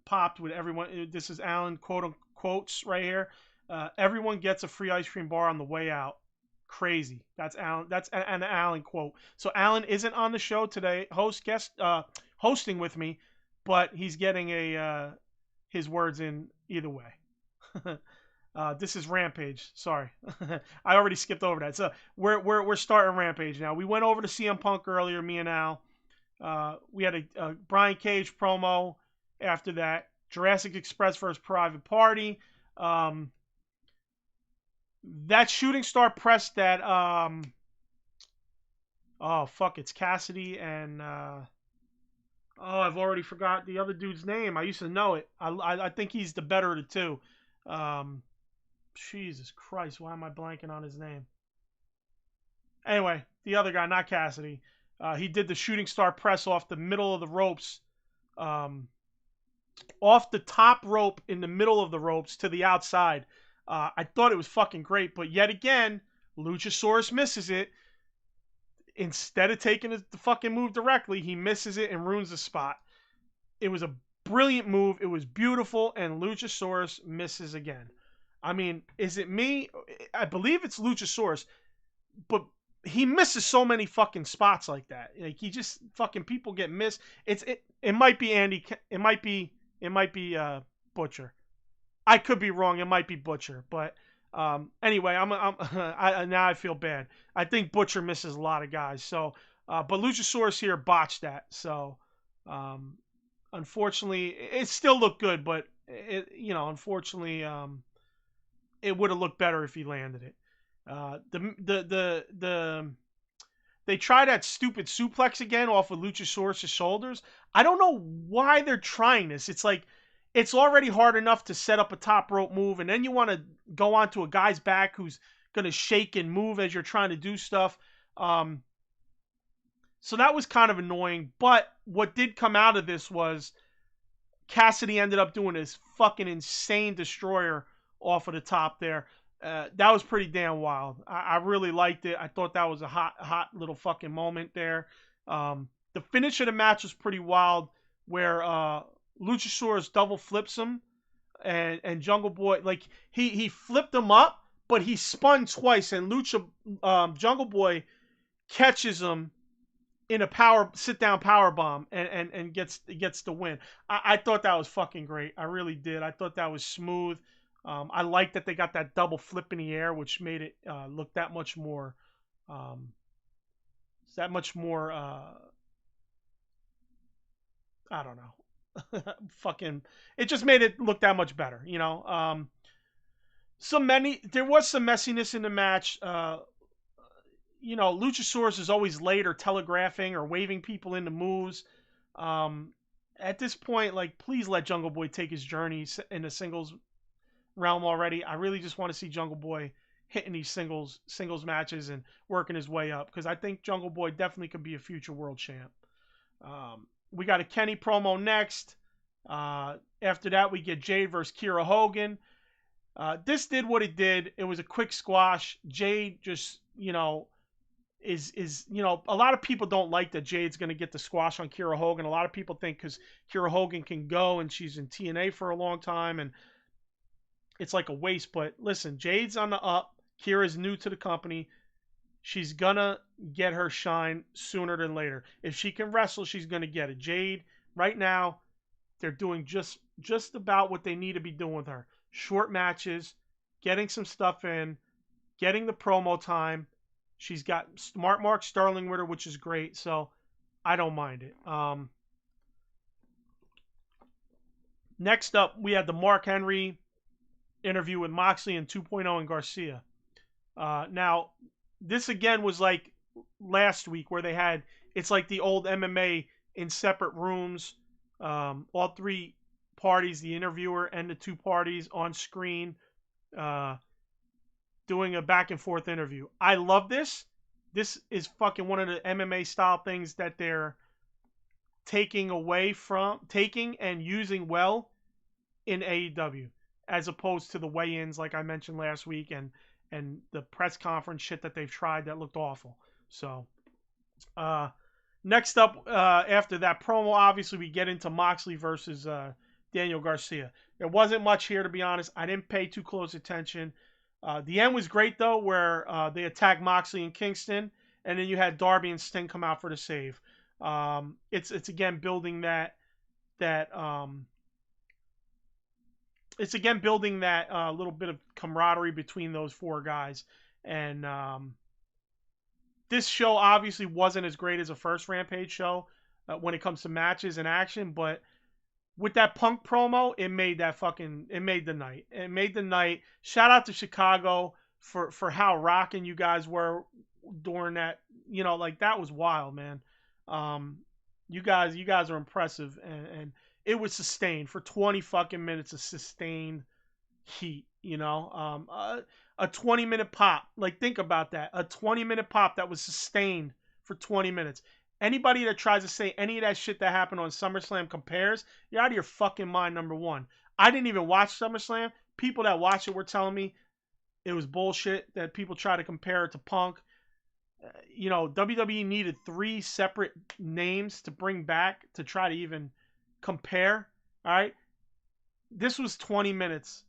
popped with everyone. This is Alan quotes right here. Everyone gets a free ice cream bar on the way out. Crazy. That's Alan. That's an Alan quote. So Alan isn't on the show today, hosting with me, but he's getting his words in either way. This is Rampage. Sorry, I already skipped over that. So we're starting Rampage now. We went over to CM Punk earlier, me and Al. We had a Brian Cage promo after that. Jurassic Express versus Private Party. That shooting star press that it's Cassidy and I've already forgot the other dude's name. I used to know it. I think he's the better of the two. Jesus Christ, why am I blanking on his name? Anyway, the other guy, not Cassidy. He did the shooting star press off the middle of the ropes. Off the top rope in the middle of the ropes to the outside. I thought it was fucking great, but yet again, Luchasaurus misses it. Instead of taking the fucking move directly, he misses it and ruins the spot. It was a brilliant move. It was beautiful, and Luchasaurus misses again. I mean, is it me? I believe it's Luchasaurus, but he misses so many fucking spots like that. Like he just fucking people get missed. It might be Andy. It might be Butcher. I could be wrong. It might be Butcher, but anyway, now I feel bad. I think Butcher misses a lot of guys. So, but Luchasaurus here botched that. So, unfortunately, it still looked good, but unfortunately, it would have looked better if he landed it. They try that stupid suplex again off of Luchasaurus' shoulders. I don't know why they're trying this. It's like, it's already hard enough to set up a top rope move, and then you want to go onto a guy's back who's going to shake and move as you're trying to do stuff. So that was kind of annoying, but what did come out of this was Cassidy ended up doing this fucking insane destroyer off of the top there. That was pretty damn wild. I really liked it. I thought that was a hot little fucking moment there. The finish of the match was pretty wild, where Luchasaurus double flips him, and Jungle Boy, like he flipped him up, but he spun twice, and Jungle Boy catches him in a sit down power bomb and gets the win. I thought that was fucking great. I really did. I thought that was smooth. I like that they got that double flip in the air, which made it look that much more I don't know. Fucking, it just made it look that much better, you know. There was some messiness in the match. You know, Luchasaurus is always late or telegraphing or waving people into moves. At this point, like, please let Jungle Boy take his journey in the singles realm already. I really just want to see Jungle Boy hitting these singles matches and working his way up, because I think Jungle Boy definitely could be a future world champ. We got a Kenny promo next. After that, we get Jade versus Keira Hogan. This did what it did. It was a quick squash. Jade just, you know, is you know, a lot of people don't like that Jade's going to get the squash on Keira Hogan. A lot of people think because Keira Hogan can go and she's in TNA for a long time and it's like a waste. But listen, Jade's on the up. Keira's new to the company. She's going to get her shine sooner than later. If she can wrestle, she's going to get it. Jade, right now, they're doing just about what they need to be doing with her. Short matches, getting some stuff in, getting the promo time. She's got Smart Mark Sterling with her, which is great. So I don't mind it. Next up, we had the Mark Henry interview with Moxley and 2.0 and Garcia. Now, this again was like last week where they had, it's like the old MMA in separate rooms. All three parties, the interviewer and the two parties on screen, doing a back and forth interview. I love this. This is fucking one of the MMA style things that they're taking and using well in AEW, as opposed to the weigh-ins like I mentioned last week and the press conference shit that they've tried that looked awful. So, next up, after that promo, obviously we get into Moxley versus Daniel Garcia. There wasn't much here, to be honest. I didn't pay too close attention. The end was great, though, where they attacked Moxley and Kingston, and then you had Darby and Sting come out for the save. It's again building that little bit of camaraderie between those four guys. And this show obviously wasn't as great as a first Rampage show when it comes to matches and action, but with that Punk promo, it made the night. It made the night. Shout out to Chicago for how rocking you guys were during that. You know, like, that was wild, man. You guys are impressive, and it was sustained for 20 fucking minutes of sustained heat. You know, a 20-minute pop. Like, think about that. A 20-minute pop that was sustained for 20 minutes. Anybody that tries to say any of that shit that happened on SummerSlam compares, you're out of your fucking mind, number one. I didn't even watch SummerSlam. People that watch it were telling me it was bullshit that people try to compare it to Punk. You know, WWE needed 3 separate names to bring back to try to even compare. All right? This was 20 minutes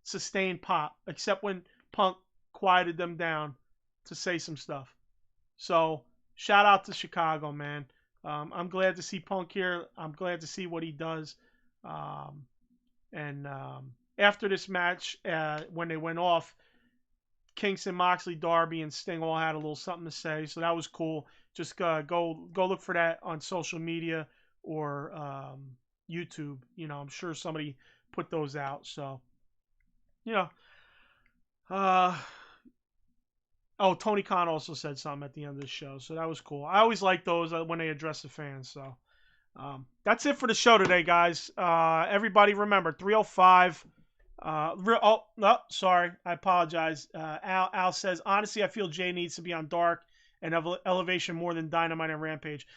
sustained pop, except when Punk quieted them down to say some stuff. So, shout out to Chicago, man. I'm glad to see Punk here. I'm glad to see what he does. After this match, when they went off, Kingston, Moxley, Darby, and Sting all had a little something to say. So that was cool. Just go look for that on social media or YouTube. You know, I'm sure somebody put those out. So, you know. Oh, Tony Khan also said something at the end of the show, so that was cool. I always like those when they address the fans. So that's it for the show today, guys. Everybody remember, 305. Sorry. I apologize. Al says, honestly, I feel Jay needs to be on Dark and Elevation more than Dynamite and Rampage.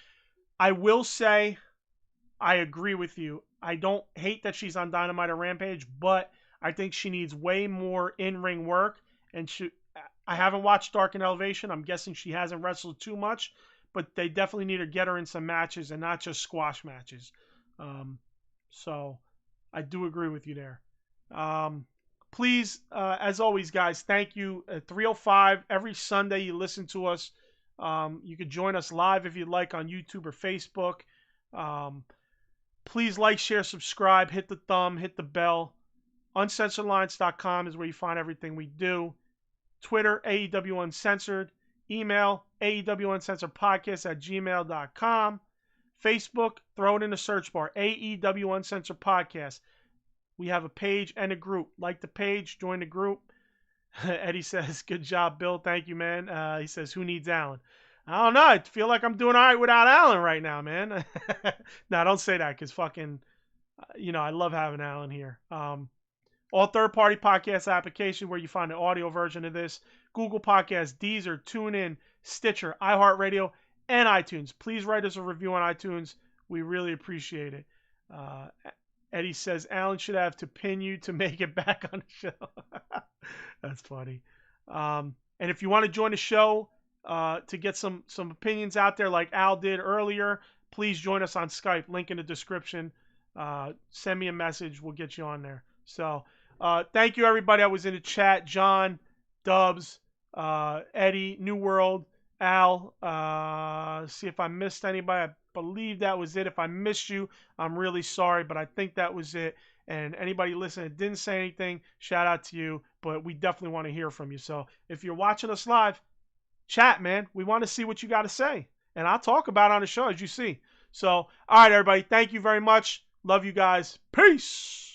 I will say I agree with you. I don't hate that she's on Dynamite or Rampage, but I think she needs way more in-ring work, and I haven't watched Dark and Elevation. I'm guessing she hasn't wrestled too much, but they definitely need to get her in some matches and not just squash matches. So I do agree with you there. Please, as always, guys, thank you. 305, every Sunday you listen to us. You can join us live if you'd like on YouTube or Facebook. Please like, share, subscribe, hit the thumb, hit the bell. Uncensoredlines.com is where you find everything we do. Twitter, AEW Uncensored. Email, AEW Uncensored Podcast @gmail.com. Facebook, throw it in the search bar. AEW Uncensored Podcast. We have a page and a group. Like the page, join the group. Eddie says, good job, Bill. Thank you, man. He says, who needs Alan? I don't know. I feel like I'm doing all right without Alan right now, man. No, don't say that because fucking, I love having Alan here. All third-party podcast application where you find the audio version of this. Google Podcasts, Deezer, TuneIn, Stitcher, iHeartRadio, and iTunes. Please write us a review on iTunes. We really appreciate it. Eddie says, Alan should have to pin you to make it back on the show. That's funny. And if you want to join the show to get some opinions out there like Al did earlier, please join us on Skype. Link in the description. Send me a message. We'll get you on there. So thank you, everybody that was in the chat. John, Dubs, Eddie, New World, Al. See if I missed anybody. I believe that was it. If I missed you, I'm really sorry, but I think that was it. And anybody listening that didn't say anything, shout out to you. But we definitely want to hear from you. So if you're watching us live, chat, man. We want to see what you got to say. And I'll talk about it on the show, as you see. So, all right, everybody. Thank you very much. Love you guys. Peace.